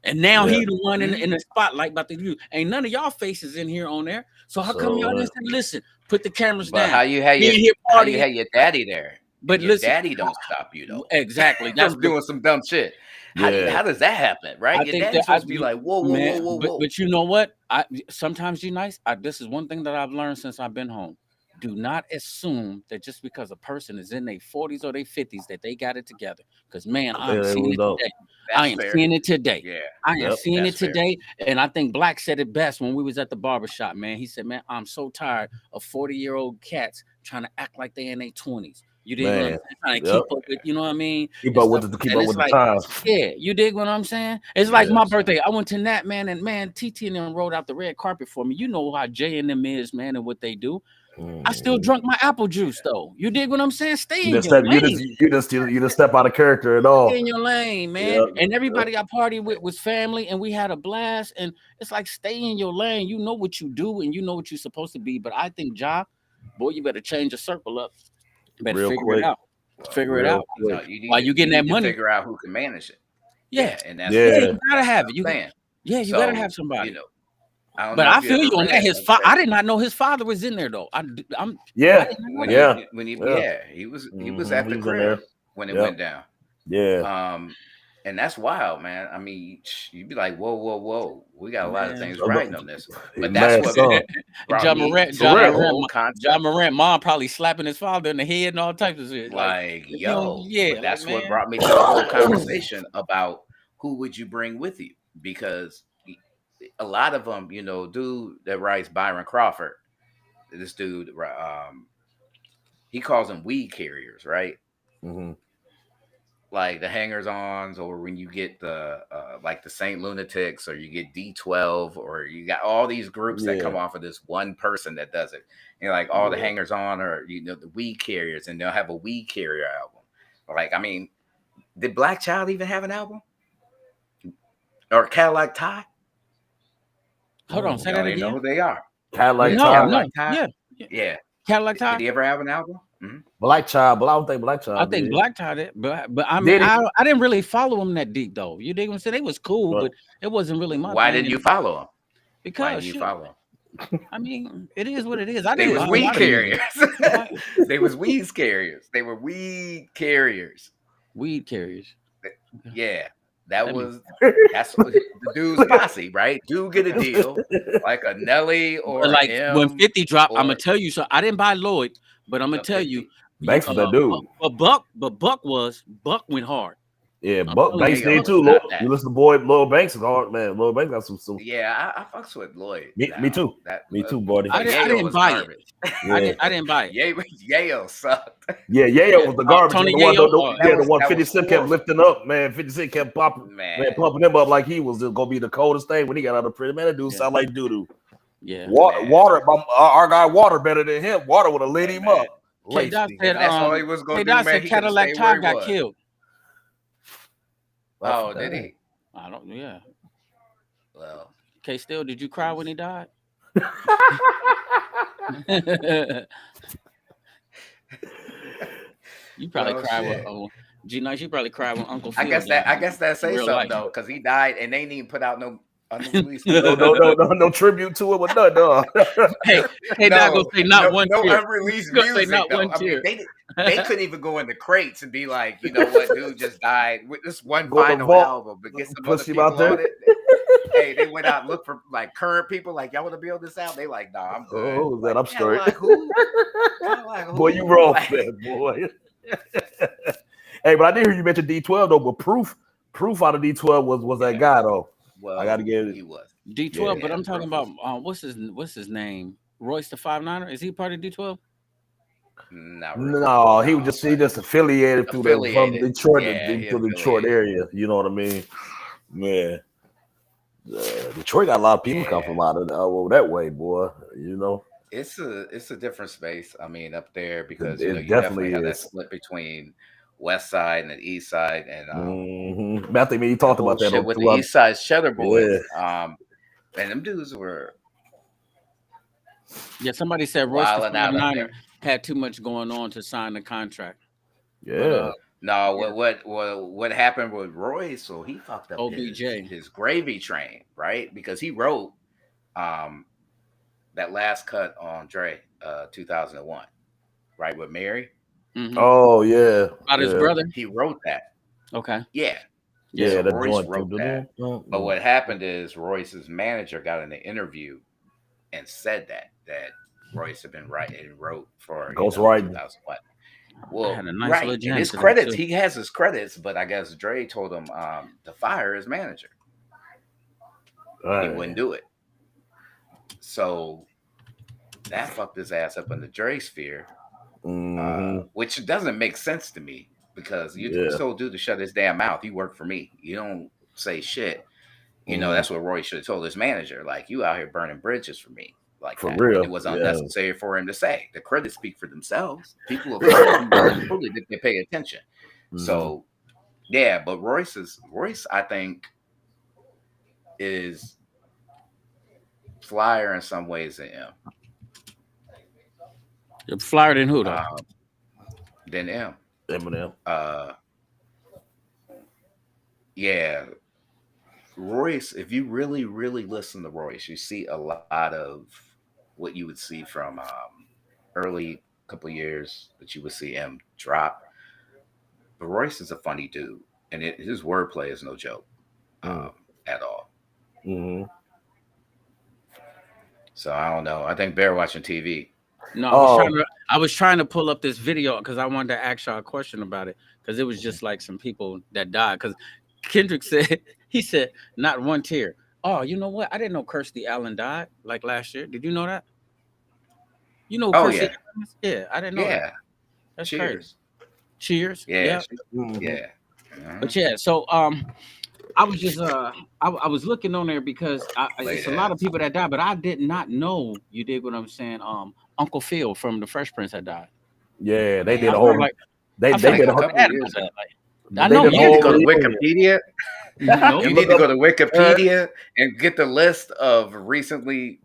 And now Yeah. he the one Mhm. in the spotlight about to do. Ain't none of y'all faces in here on there. So how come y'all So didn't say, listen, put the cameras But down. We in here how you partying. had your daddy there, But and your listen, daddy don't stop you though exactly. That's from but doing some dumb shit. yeah, How does that happen, right? I Your think that daddy's supposed to be like, whoa, whoa, whoa, man, whoa, but whoa. you know what? I sometimes you nice. This is one thing that I've learned since I've been home. Do not assume that just because a person is in their 40s or their 50s that they got it together. Because man, I'm yeah. seeing We it don't. today. I That's am fair. seeing it today. Yeah, I am Yep. seeing that's it fair. today. And I think Black said it best when we was at the barber shop, man. He said, man, I'm so tired of 40-year-old cats trying to act like they in their 20s. You dig what I'm Man. saying? Trying to Yep. keep up with, you know what I mean? Keep And up stuff. with the keep And up it's with the like, times. yeah, you dig what I'm saying? It's like Yeah. my birthday. I went to Nat, man, and man, TT and them rolled out the red carpet for me. You know how Jay and them is, man, and what they do. I still Mhm. drunk my apple juice though. You dig what I'm saying? Stay You in just your step. lane. You just step out of character at Stay all. in your lane, man. Yep. And Yep. everybody I partied with was family, and we had a blast. And it's like stay in your lane. You know what you do, and you know what you're supposed to be. But I think, Ja, boy, you better change your circle up. You better Real figure it quick. out. Figure it real out. quick. While you you getting that need to money. figure out who can manage it. Yeah. Yeah, and Yeah, Yeah. you gotta that's what have I'm it. saying. You gotta have So somebody. I don't But know I if you feel ever you on that. read, like I I said, did not know his father was in there though. I Yeah. did not know when that. Yeah. Yeah. he was Mm-hmm. at He the was in crib there. when it Yep. went down. Yeah. Um, and that's wild, man. I mean, you'd be like, whoa, whoa, whoa. We got a lot of Man. things riding on this. But that's Man, what son. brought John me Morant, to For John that real. Morant, whole John concept. Morant, mom probably slapping his father in the head and all types of shit. Like, Like, if you don't, yo, yeah, but like that's what man, brought me to the whole conversation about who would you bring with you? Because a lot of them, dude that writes Byron Crawford, this dude, he calls them weed carriers, right? Mm-hmm. Like the hangers ons, or when you get the like the Saint Lunatics, or you get D12, or you got all these groups that Yeah. come off of this one person that does it. Like all the Yeah. hangers on, or the weed carriers, and they'll have a weed carrier album. Like, I mean, did Black Child even have an album? Or Cadillac Ty? hold on, say Y'all that ain't know again. who they are. Cadillac Yeah, No, Ty. no, Cadillac Ty. yeah, Yeah. Cadillac Did Ty. he ever have an album? Black Child, but I don't think Black I Child think did. Black Tie did, but I mean, Did he? I didn't really follow him that deep though. You dig what I'm saying? They was cool, But but it wasn't really my Why thing. didn't you And follow him? Why because didn't you shit, follow him? I mean, it is what it is. I They didn't was buy a weed lot of music. carriers. What? They was weed carriers. They were weed carriers. Weed carriers. Yeah, that That mean, was that's the dude's posse, right? Dude get a deal like a Nelly but or a like when M 50 dropped, I'm gonna or tell you. So I didn't buy Lloyd, but I'm gonna a tell you, 50. Banks was that dude. but Buck went hard. Yeah, I'm Buck telling you, Banks Yayo did was too. not You that. listen to boy Lil Banks is hard, man. Lil Banks got some. Yeah, I fucks with Lloyd Me now. too. That Me too, buddy. but I Yayo didn't was buy it. garbage. Yeah. I didn't buy it. Yayo sucked. Yeah, Yeah, was the garbage one. Tony The one, Yayo. That the was one that 50 was Cent kept horrible, lifting up, man. 50 Cent kept man. pumping him up like he was gonna be the coldest thing when he got out of prison. Man, that dude Yeah. sound like doo doo. Yeah. Water, our guy Water better than him. Water would have lit Hey, him man. up. K Laced Dot him. said, If that's all he was K gonna do, Dot man, said he could have Cadillac stayed Ty where he got was. killed. Oh, did he? I don't. Yeah. Well, K Still, did you cry when he died? You probably well, cried with shit. G Nice. You probably cried when Uncle I Phil guess died that in says real something life. though, because he died and they didn't even put out no unreleased music. No tribute to it with nothing. Hey, not gonna say not one no tear. unreleased Gonna say music not though. one I mean, tear. they couldn't even go in the crates and be like, you know what, dude just died with this one Go to the final vault, album, but get some other push him out people on there. it. Hey, they went out and looked for like current people, like y'all want to build this out? They like, nah, I'm good. Oh, Like, that I'm straight. Cadillac who? Cadillac who? Boy, you wrong, Like, man, boy. Hey, but I did hear you mention D12 though. But proof out of D12 was that guy though. well, I got to give it. he was D12, Yeah. but I'm talking Proof about what's his name? Royce the 5'9"er? Is he part of D12? not really. No, he just affiliated through from Affiliated. Detroit Yeah, he to the Detroit affiliated. area. You know what I mean? Man, Detroit got a lot of people come Yeah. from out of that way, boy. You know, It's a different space. I mean, up there because it you definitely definitely have that is. split between West Side and the East Side, and I think you the talked whole about that shit on with the throughout. East Side Cheddar Boys. Yeah. And them dudes were Yeah, somebody said Royce the wilding out up 5'9"er there. had too much going on to sign the contract. Yeah. No, Yeah. what happened with Roy? So he fucked up OBJ. his gravy train, right? Because he wrote that last cut on Dre, 2001, right, with Mary. Mhm. Oh yeah. About his brother. He wrote that. Okay. Yeah. Yeah. So that Royce joint wrote too. that. But what happened is Royce's manager got in the interview and said that Royce had been writing and wrote for Ghostwriting. 2001. I Well, had a nice right, little and jam his to that, credits, too. he has his credits, but I guess Dre told him to fire his manager. And he wouldn't do it. So that fucked his ass up in the Dre sphere, which doesn't make sense to me because you told dude to shut his damn mouth. You work for me. You don't say shit. You know, that's what Roy should have told his manager. Like, you out here burning bridges for me. Like For that. real. And it was unnecessary for him to say. The credits speak for themselves. People have heard him truly that they pay attention. So yeah, but Royce, I think, is flyer in some ways than him. You're flyer than who though? Than him. Eminem. Yeah, Royce. If you really, really listen to Royce, you see a lot of what you would see from early couple years that you would see him drop. But Royce is a funny dude, and his wordplay is no joke Mm. at all. Hmm. So I don't know. I think Bear watching TV. No, Oh, I was trying to pull up this video because I wanted to ask y'all a question about it because it was mhm. just like some people that died. Because Kendrick said he said not one tear. Oh, you know what? I didn't know Kirstie Allen died like last year. Did you know that? You know who Oh Kirstie yeah, Allen is? Yeah, I didn't know that. yeah. That's crazy. Cheers. Cheers. Yeah, Yeah. Mhm. yeah. Uh-huh. But yeah, so I was just I was looking on there because Late it's a lot of ass. people that died, but I did not know you did what I'm saying. Uncle Phil from the Fresh Prince had died. Yeah, they did I a felt whole. Man, like They I they felt like did kind a a of whole. couple bad years about ago. that. Like I They know did a You you need didn't to whole go to know. reunion. Wikipedia. Nope. You Look need to up go to Wikipedia and get the list of recently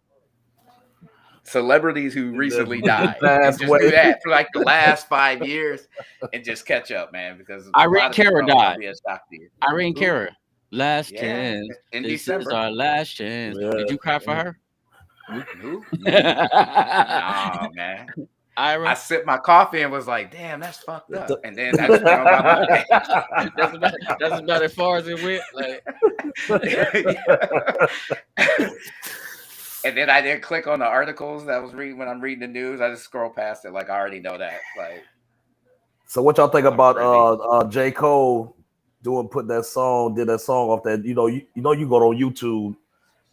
celebrities who recently the died, and past just do way. that for like the last 5 years, and just catch up, man. Because a Irene lot of it's Cara probably gonna died. be a shock to you. Irene Who? Cara. Last Yeah, chance. in This is December. our last chance. Did you Yeah. cry for her? Who? Me? Nah, man. I Ira. sipped my coffee and was like, "Damn, that's fucked up," and then I just went on about my day. That's about as far as it went. Like And then I didn't click on the articles that I was reading when I'm reading the news. I just scroll past it like I already know that. Like So what y'all think I'm about privy. J. Cole put that song, did that song off that, you go on YouTube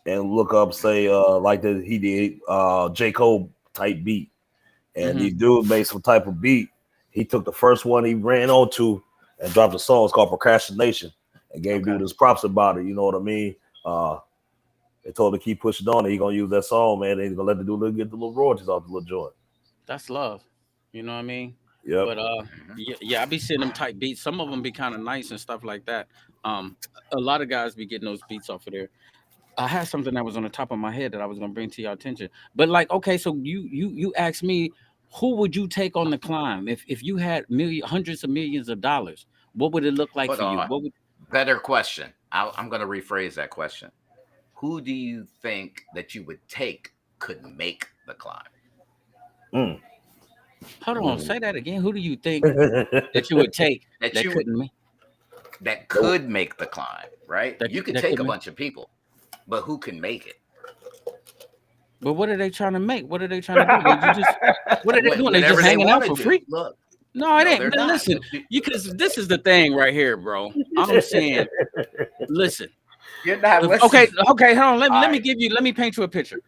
and look up, say like that he did J. Cole type beat. And hmm these dudes made some type of beat. He took the first one he ran onto and dropped a song. It's called Procrastination, and gave Okay. dude his props about it. You know what I mean? They told him to keep pushing on it. He gonna use that song, man. They gonna let the dude get the little royalties off the little joint. That's love. You know what I mean? Yep. But yeah, I be seeing them type beats. Some of them be kind of nice and stuff like that. Um, a lot of guys be getting those beats off of there. I had something that was on the top of my head that I was gonna bring to your attention. But like, okay, so you asked me, who would you take on the climb if you had hundreds of millions of dollars? What would it look like Hold for you? on. What would Better question. I'm going to rephrase that question. Who do you think that you would take could make the climb? Mm. hold on, Mm. say that again? Who do you think that you would take That that you couldn't make that could make the climb, right? You could that take could a make? bunch of people, but who can make it? But what are they trying to make? What are they trying to do? They just what are they doing? They just Whatever they hanging out want to for do. free? Look, No, it no, ain't. they're not. Listen, you because this is the thing right here, bro. I'm saying, listen. You're not Okay, listening. okay, hold on. All Let me right, give you. Let me paint you a picture.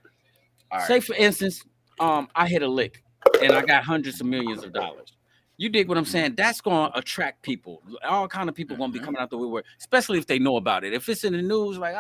all right. Say for instance, I hit a lick and I got hundreds of millions of dollars. You dig what I'm Mm-hmm, saying? That's gonna attract people. All kind of people gonna be mm-hmm. coming out the woodwork, especially if they know about it. If it's in the news, like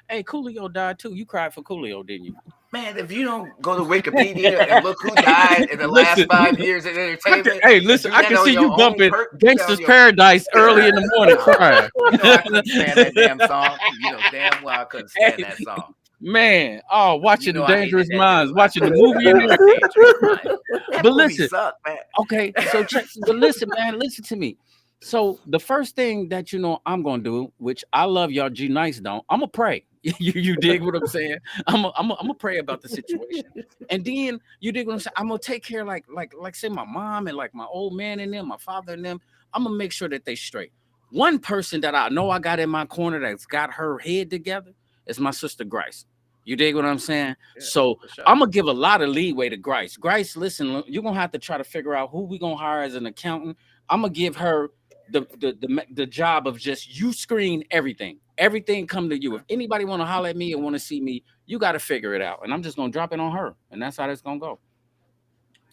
hey, Coolio died too. You cried for Coolio, didn't you? Man, if you don't go to Wikipedia and look who died in the last Listen, 5 years in entertainment hey, and listen. do I that can on see your you own bumping do that on "Gangsta's your Paradise" early in the morning, nah, crying. you know I couldn't stand that damn song. You know damn well I couldn't stand Hey, that song. man, oh, You watching know I hated Dangerous that Minds, dude. I watching the couldn't movie and stand everything. Dangerous Minds. That But movie listen, sucked, man. okay, so check. But listen, man, listen to me. So the first thing that I'm gonna do, which I love y'all G Nice don't, I'm gonna pray. You dig what I'm saying? I'm gonna pray about the situation, and then you dig what I'm saying. I'm gonna take care like say my mom and like my old man and them, my father and them. I'm gonna make sure that they straight. One person that I know I got in my corner that's got her head together is my sister Grace. You dig what I'm saying? Yeah, So for sure. I'm gonna give a lot of leeway to Grace. Grace, listen, you're gonna have to try to figure out who we gonna hire as an accountant. I'm gonna give her the job of just you screen everything. Everything come to you. If anybody want to holler at me and want to see me, you got to figure it out. And I'm just gonna drop it on her, and that's how that's gonna go.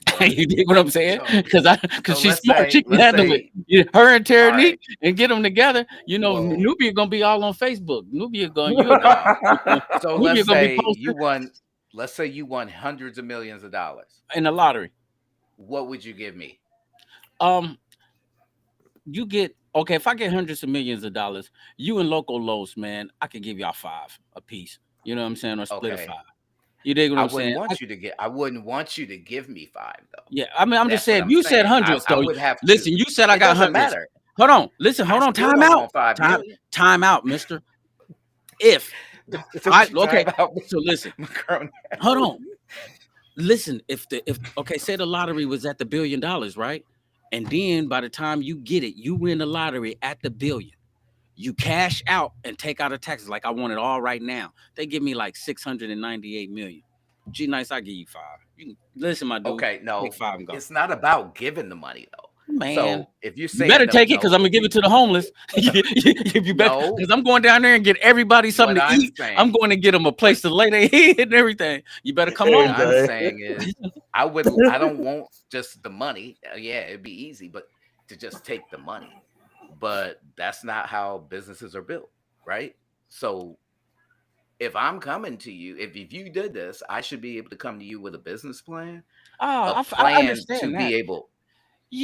Okay. You dig what I'm saying? So Because so she's smart. She can let's handle it. say Yeah, her and all right. Tara and get them together. You know, Whoa. Nubia gonna be all on Facebook. Nubia going, you know, So Nubia let's gonna be say posted you won hundreds of millions of dollars. in the lottery. What would you give me? Um, you get okay. If I get hundreds of millions of dollars, you and Loco Los, man, I could give y'all five a piece. You know what I'm saying, or split a Okay. five. You dig what I I'm wouldn't saying? want you to get. I wouldn't want you to give me five though. Yeah, I mean, I'm just That's what saying. I'm You said saying. hundreds, I though. would have to. Listen, you said I It got doesn't hundreds. matter. Hold on. Listen, I hold on. still Time don't out. want 5 million. Time out, Mister. If Don't you okay, time out me, so listen. Macron. Hold on. Listen, if okay, say the lottery was at the $1 billion, right? And then by the time you get it, you win the lottery at the billion. You cash out and take out a taxes. Like I want it all right now. They give me like 698 million. G nice, I give you five. You can, listen, my dude, Okay, take no, five and go. it's not about giving the money though. Man, So if you're you better saying no, take it because no, I'm gonna if give you it to the homeless. If you bet, no, because I'm going down there and get everybody what something to I'm eat. I'm saying, going to get them a what place to lay their head and everything. You better come what on. I'm Everything. saying is, I don't want just the money. Yeah, it'd be easy, but to just take the money. But that's not how businesses are built, right? So if I'm coming to you, if you did this, I should be able to come to you with Oh, a I plan to understand be that. able.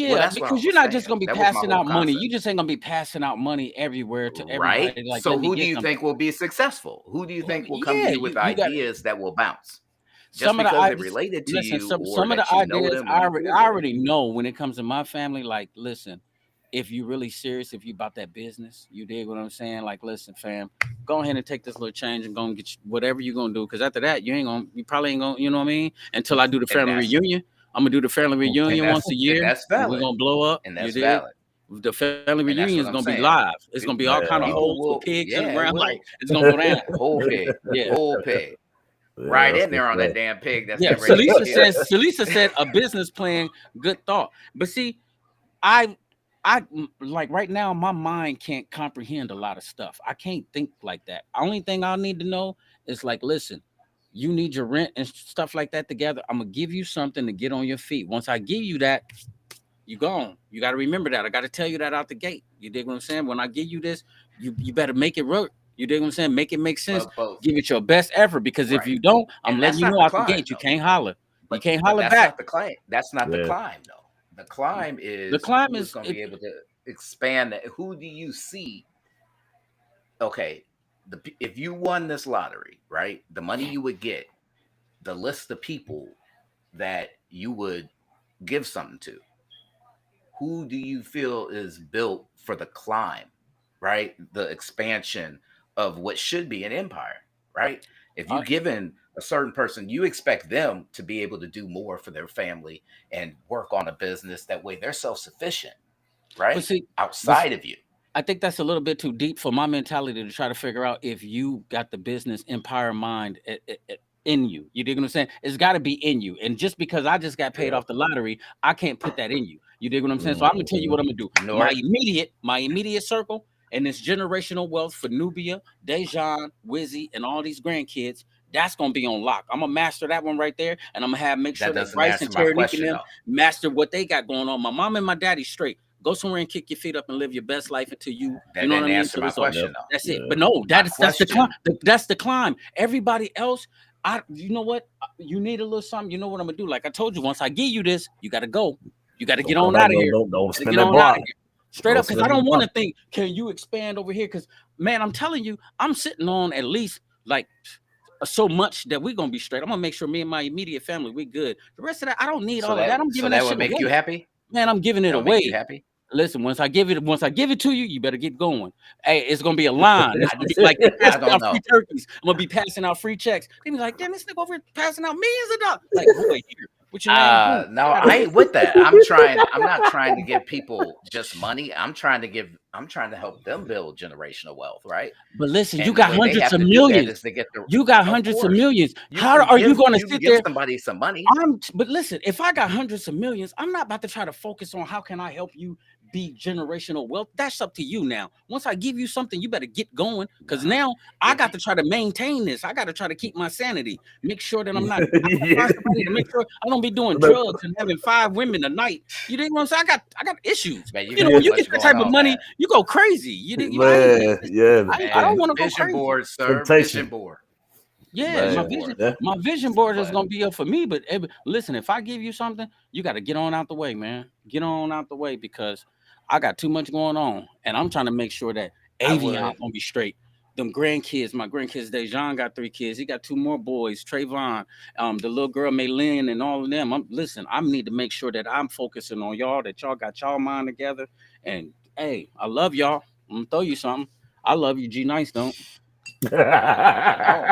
Well, Yeah, that's what I because you're was not just saying. gonna be That was my passing whole out money. concept. You just ain't gonna be passing out money everywhere to Right. everybody. Like, So let me who do get you something. think will be successful? Who do you think will come to Yeah, you with you got ideas that will bounce? Just some of the because they're ideas. related to Listen, you or some of the that you know ideas them or you cool I with them. already know when it comes to my family. Like, listen, if you really serious, if you about that business, you dig what I'm saying? Like, listen, fam, go ahead and take this little change and go and get whatever you gonna do. Because after that, you probably ain't gonna, you know what I mean? Until I do the And family reunion, I'm gonna do the family reunion once a and year, that's and we're valid. gonna blow up. And You that's dig? valid. The family And reunion that's is what I'm gonna be saying. live. It's gonna be all kind of Man, People hoes with will, pigs and yeah, it around. Like, will. it's gonna go down. Whole pig. Yeah. Whole pig. yeah, Right that's in what's there on that up. damn pig that's Yeah, getting ready to get killed. Salisa said a business plan, good thought. But see, I like right now my mind can't comprehend a lot of stuff. I can't think like that. Only thing I need to know is like, listen, you need your rent and stuff like that together. I'm gonna give you something to get on your feet. Once I give you that, you gone. You got to remember that. I got to tell you that out the gate. You dig what I'm saying? When I give you this, you better make it work. You dig what I'm saying? Make it make sense. But Give it your best effort because if right. you don't, I'm And letting that's you not know the out the climb gate. You though. can't holler. You can't But holler that's back. not the climb. That's not the Yeah. climb though. The climb The is climb who is is going to it. be able to expand that. Who do you see? Okay, if you won this lottery, right? The money you would get, the list of people that you would give something to. Who do you feel is built for the climb, right? The expansion of what should be an empire, right? If you I, given a certain person, you expect them to be able to do more for their family and work on a business. That way they're self-sufficient, but right? see, but Outside of you. I think that's a little bit too deep for my mentality to try to figure out if you got the business empire mind in you. You dig what I'm saying? It's got to be in you. And just because I just got paid Yeah. off the lottery, I can't put that in you. You dig what I'm saying? So I'm gonna tell you Mhm. what I'm gonna do. Nor My immediate circle and this generational wealth for Nubia, Dejan, Wizzy, and all these grandkids. That's gonna be on lock. I'm gonna master that one right there, and I'm gonna have make sure that that doesn't Bryce and answer my Tariq and question them though. master what they got going on. My mom and my daddy straight. Go somewhere and kick your feet up and live your best life until you That know what I didn't mean, answer till my it's over. Yep. question though. That's it. Yeah. But no, My that's the climb. question, That's the climb. Everybody else, you know what? You need a little something. You know what I'm gonna do? Like I told you, once I give you this, you gotta go. You gotta get Don't come on back. out of here. Don't Gotta spin get that on out of block. here. Straight Don't up, because I spin that don't want block. to think, can you expand over here? Because man, I'm telling you, I'm sitting on at least like so much that we're gonna be straight. I'm gonna make sure me and my immediate family we good. The rest of that, I don't need all of that. I'm so giving that that would shit make you away. happy? Man, I'm giving it That would make you away. happy? Listen, once I give it to you, you better get going. Hey, it's gonna be a line. It's gonna be like they I passing don't out free know. turkeys. I'm gonna be passing out free checks. They be like, damn, this nigga over here passing out millions of dollars. Like, boy, here, what's your name? Boom. No, Got it. I ain't with that. I'm not trying to give people just money. I'm trying to help them build generational wealth, right? But listen, you And the got way they hundreds have of to do that millions. is to get the, You got of hundreds of course, millions. How are you gonna you can sit give there? somebody some money. But listen, if I got hundreds of millions, I'm not about to try to focus on how can I help you be generational wealth. That's up to you now. Once I give you something, you better get going. Because Nah. now I If got you, to try to maintain this. I got to try to keep my sanity. Make sure that I'm not. I gotta Yeah. find somebody to make sure I don't be doing Look, drugs and having 5 women a night. You know what I'm saying? I got issues. man, you You know, got when too you get much that going type of on, money, man. you go crazy. man, yeah. I don't Man, want to go vision crazy. board, sir. Vision Temptation. board. Yeah, Vision Man. board. Yeah. my vision board is But gonna be up for me. But listen, if I give you something, you got to get on out the way, man. Get on out the way because I got too much going on, and I'm trying to make sure that I Avion would gonna be straight. them grandkids. My grandkids, Dejan got 3 kids. He got 2 more boys, Trayvon, the little girl Maylin, and all of them. Listen, I need to make sure that I'm focusing on y'all, that y'all got y'all mind together. And hey, I love y'all. I'm gonna throw you something. I love you, G Nice. Don't No,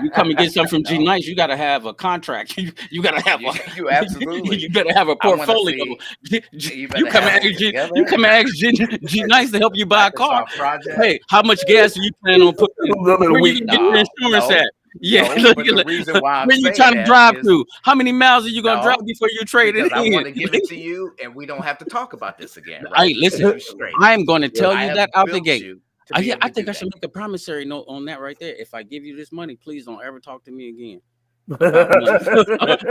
you come and get something from G no. Nice? You gotta have a contract. You gotta have You, a. you absolutely. You better have a I want to portfolio. see. You You better come and have ask it You together. come and ask G Nice to help you buy a car. Microsoft project. Hey, how much gas do you plan on putting in? Another Where you week. gonna get your No, insurance no, at? Yeah, no. look, But the reason why I'm where you saying trying to that drive is to? How many miles are you gonna drive no, before you trade it because I in? want to give it to you, and we don't have to talk about this again, Hey, right? listen, Set you straight. I am going to tell I you have that out the built gate. you to be Yeah, able I to think do I that. should make a promissory note on that right there. If I give you this money, please don't ever talk to me again about money.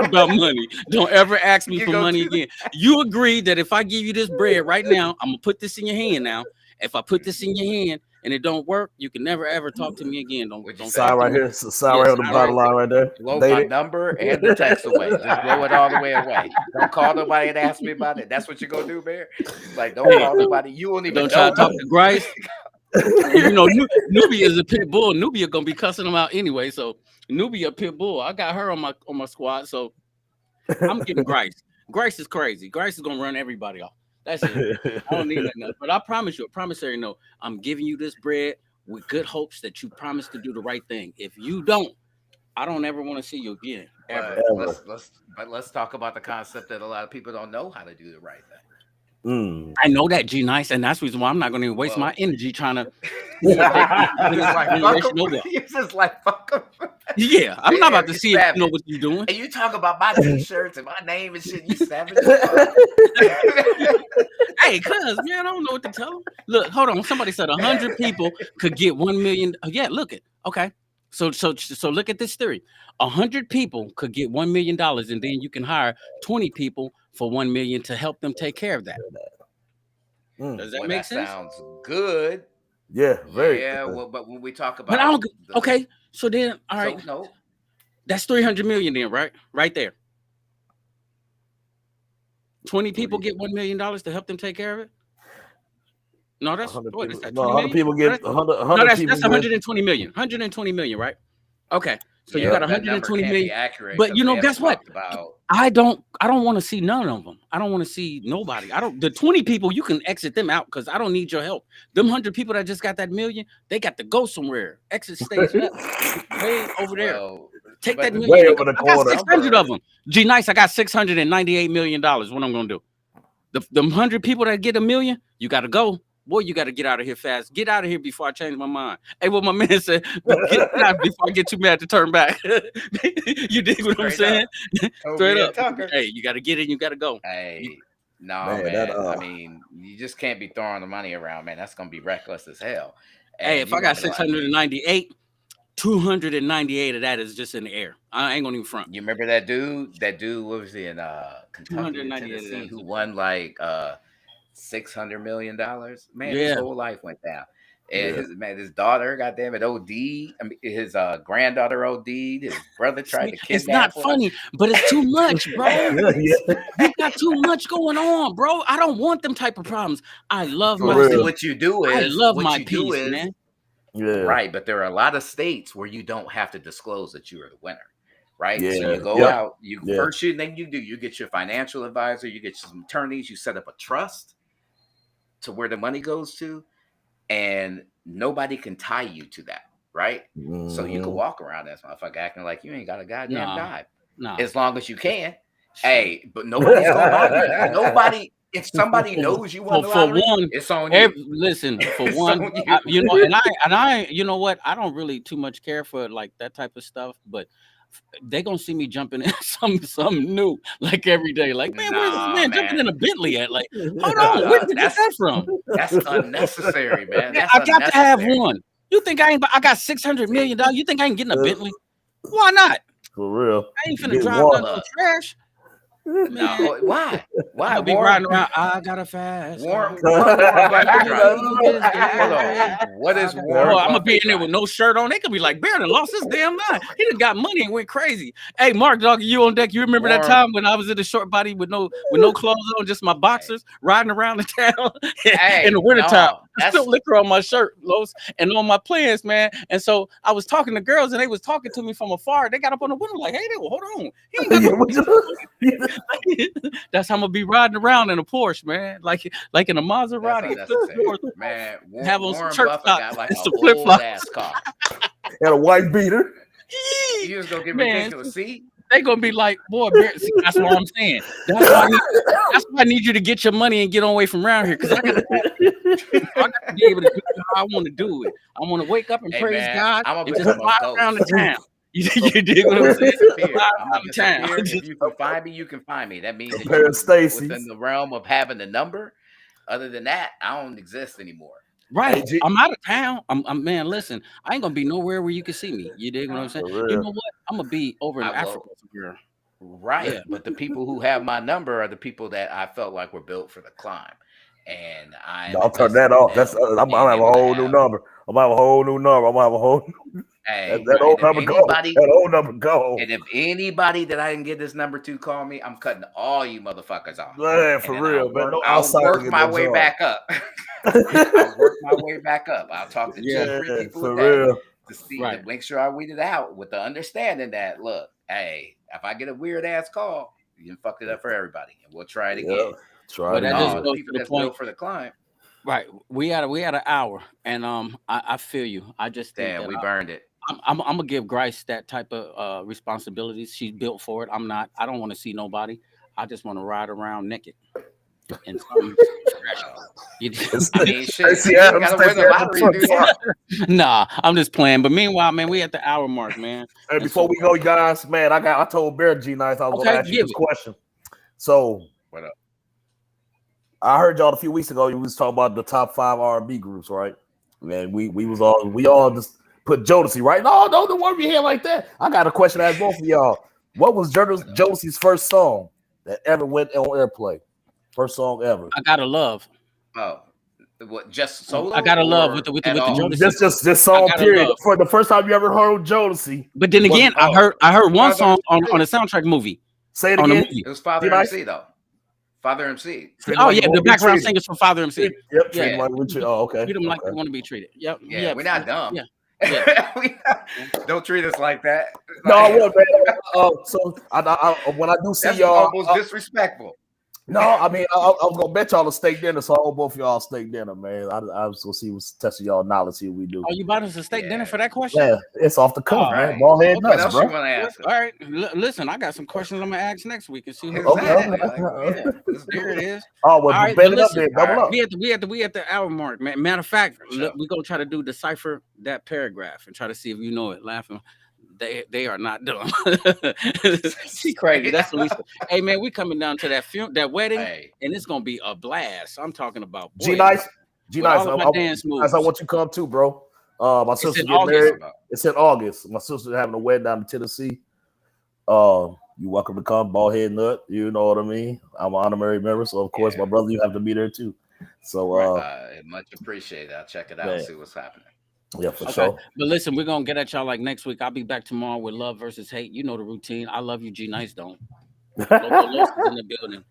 About money. Don't ever ask me You for go money do again. You agree that if I give you this bread right now, I'm gonna put this in your hand now. If I put this in your hand and it don't work, you can never ever talk to me again. What'd you Don't say? Sign talk to right me. here. Sign right Yes, here on the I right bottom there. line right there. Blow my Date number and the text away. Just blow it all the way away. Don't call nobody and ask me about it. That's what you're gonna do, Bear. Like, don't Hey, call nobody. You won't even don't try know to talk me. to Grice. You know, Nubia is a pit bull. Nubia gonna be cussing him out anyway. So Nubia pit bull. I got her on my squad. So I'm getting Grice. Grice is crazy. Grice is gonna run everybody off. That's it. I don't need nothing else. But I promise you, a promissory note. I'm giving you this bread with good hopes that you promise to do the right thing. If you don't, I don't ever want to see you again. Ever. But ever. let's talk about the concept that a lot of people don't know how to do the right thing. Mm. I know that, G Nice, and that's the reason why I'm not gonna even waste my Well, energy trying to see if they can you bring just this like fuck generation them. over. You just like fuck them. Yeah, I'm not about Damn, to you see if you know savage. what you're doing. And you talk about my t-shirts and my name and shit. You savage as fuck. Hey, cuz man, I don't know what to tell them. Look, hold on. Somebody said 100 people could get 1 million. Yeah, look it. Okay, so look at this theory. 100 people could get $1 million, and then you can hire 20 people for 1 million to help them take care of that. Mm. Does that Well, make that sense? sounds good. Yeah, very Yeah. good. Well, but when we talk But I about don't. the Okay, so then, all right, so no, that's 300 million then, right? Right there. 20 people get $1 million to help them take care of it. No, that's 100 what is people. that? No, 20 100 million? people get 100. No, 100 people that's get. 120 million. 120 million, right? Okay. So you yeah, got but that number 120 can't be million. accurate But because you we know, haven't guess what? talked about. I don't want to see none of them. I don't want to see nobody. I don't the 20 people, you can exit them out because I don't need your help. Them 100 people that just got that million, they got to go somewhere. Exit stage left. Way over there. Well, Take but that the million Way and the, go. over the I got the corner. 600 of number. them. G Nice, I got $698 million. What I'm gonna do? The 100 people that get a million, you gotta go. Boy, you got to get out of here fast. Get out of here before I change my mind. Hey, what my man said, get out before I get too mad to turn back. You dig what I'm Straight saying? up. Toby Straight and up. Tucker. Hey, you got to get it. You got to go. Hey, no, Man, that man. I mean, you just can't be throwing the money around, man. That's gonna be reckless as hell. Hey, And if you're I gonna got be like, 698, 298 of that is just in the air. I ain't gonna even front. you remember that dude? That dude, what was he in Kentucky or 298 of that Tennessee, is who in the air. won like $600 million? Man, his Yeah. whole life went down. And yeah. his daughter, goddamn it, OD'd. I mean, his granddaughter OD'd. His brother tried See, to it's not kidnap him. funny, but it's too much, bro. Yeah. You got too much going on, bro. I don't want them type of problems. I love For my Well, see, real. peace. what you do I is, love my peace, is man. Yeah. right, but there are a lot of states where you don't have to disclose that you are the winner. Right. So Yeah. you go Yep. out, you Yeah. first you then you do, you get your financial advisor, you get some attorneys, you set up a trust to where the money goes to, and nobody can tie you to that. Right. So you can Mhm. walk around this motherfucker acting like you ain't got a goddamn Nah, dime. nah. As long as you can. Shoot. Hey, but nobody's gonna bother you. Nobody, if somebody For, knows you won the for lottery, one, it's on you. listen. For It's one, on you. you know, and I, you know what? I don't really too much care for like that type of stuff, but they gonna see me jumping in something new like every day. Like, man, where's this Nah, man jumping man. in a Bentley at? Like, hold No, on, where no, did you get that from? that's unnecessary, man. Yeah, That's I got to have unnecessary. one. You think I ain't? I got See, $600 million. You think I ain't getting a Bentley? Why not? For real. I ain't finna Get drive one. nothing on look, trash, man. no, why? Why? I'm gonna be Warren, riding around. I got a fast car. Warren background. Hold on. Hey, What is boy, Warren I'm gonna be Buffett in there with no shirt on. They could be like, Bear done lost his damn mind. He done got money and went crazy. Hey, Mark Dog, you on deck? You remember that Warren, time when I was in the short body with no clothes on, just my boxers, riding around the town in the wintertime? no, There's still liquor on my shirt, Los, and on my plans, man. And so I was talking to girls, and they was talking to me from afar. They got up on the window like, "Hey, hold on, he ain't got no." That's how I'm gonna be riding around in a Porsche, man, like in a that's Maserati. unnecessary. Man, Have on some Warren church Buffett socks got like and a some flip old flops. ass car. And a white beater. You just gonna get Man, ridiculous. See, they gonna be like, boy, Bear, see, that's what I'm saying. That's why I need you to get your money and get away from around here, because I got to be able to do how I want to do it. I want to wake up and hey praise man, God I'm gonna and just become a fly ghost. around the town. You dig what I'm I'm gonna saying? disappear. Fly I'm around gonna the town. disappear. If you can find me, you can find me. That means that Pair of you're Stacey's. within the realm of having the number. Other than that, I don't exist anymore. Right. Hey, G- I'm out of town. I'm man, listen, I ain't gonna be nowhere where you can see me. You dig what I'm saying? For You real. know what? I'm gonna be over in I Africa will. somewhere. Right. Yeah. But the people who have my number are the people that I felt like were built for the climb. And I'm I'll turn invested that in off. That's them I'm being gonna have a able to whole new have, number. I'm gonna have a whole new number. I'm gonna have a whole hey, that Right. old and if number go. anybody That old number go. and if anybody that I can get this number to call me, I'm cutting all you motherfuckers off. Man, And for then real, man. No I'll outsider work in my that way joint. back up. I'll work my way back up. I'll talk to Yeah. 2-3 Yeah, people a for day real. to see to Right. make sure I weed it out with the understanding that look, hey, if I get a weird ass call, you can fuck it up for everybody, and we'll try it Yeah. again. Try Well, it that just No, again. the goes to people the that's point. built for the climb, Right. We had an hour, and I feel you. I just think damn, that we burned it. I'm gonna give Grice that type of responsibilities. She's built for it. I'm not. I don't want to see nobody. I just want to ride around naked and something fresh. You, I mean, shit, Stacey you ain't Adams, gotta win Stacey the Adams, lottery to do that. nah, I'm just playing. But meanwhile, man, we at the hour mark, man. Hey, And before so, we go, you guys, man, I told Bear G Nice I was gonna okay, ask you give this it. question. So What up? I heard y'all a few weeks ago. You was talking about the top 5 R&B groups, right? Man, we all just put Jodeci, right? No, don't worry your head like that. I got a question to ask both of y'all. What was Jodeci's first song that ever went on airplay? First song ever. I gotta love. Oh, what? Just I solo gotta love with or the at all? Jodeci. This I song gotta period. love. For the first time you ever heard Jodeci But then was again, Oh, I heard one Father song on MC. the soundtrack movie say it on the again. movie. It was G Father Nice. MC though. Father MC. Treat 'em Oh like yeah, you the want to be background treated. singers for Father MC. Yep, treat Yeah, them like we treat. Oh, okay. treat them like they Okay. want to be treated. Yep. Yeah, we're not dumb. Yeah. Yeah. Don't treat us like that. No, I Like, won't, man. So when I do see that's y'all, almost disrespectful. no, I mean I was gonna bet y'all a steak dinner, so I owe both of y'all a steak dinner, man. I was gonna see what's testing y'all knowledge, see what we do. Oh, you bought us a steak dinner for that question? Yeah, it's off the cuff, Oh, man. Right. Ball head okay. What nuts, else you bro. want to ask us? All right. Listen, I got some questions I'm gonna ask next week and see who. Exactly. Okay. Like, yeah, let's do There it it. is. Oh, All well, right, bet but it up listen, there, double up. we at the hour mark, man. Matter of fact, For sure. we gonna try to decipher that paragraph and try to see if you know it. Laughing, they are not dumb. She crazy. That's Lisa. Hey man, we coming down to that wedding, Hey, and it's gonna be a blast. I'm talking about G boy, Nice, with all of my dance moves. I want you to come too, bro. My It's sister in getting August. married. It's in August. My sister's having a wedding down in Tennessee. You welcome to come, bald head nut. You know what I mean. I'm an honorary member, so of course, my brother, you have to be there too. So, much appreciated. I'll check it out man. and see what's happening. Yeah, for Okay, sure. but listen, we're gonna get at y'all like next week. I'll be back tomorrow with love versus hate. You know the routine. I love you, G Nice. Don't. Loco Los is in the building.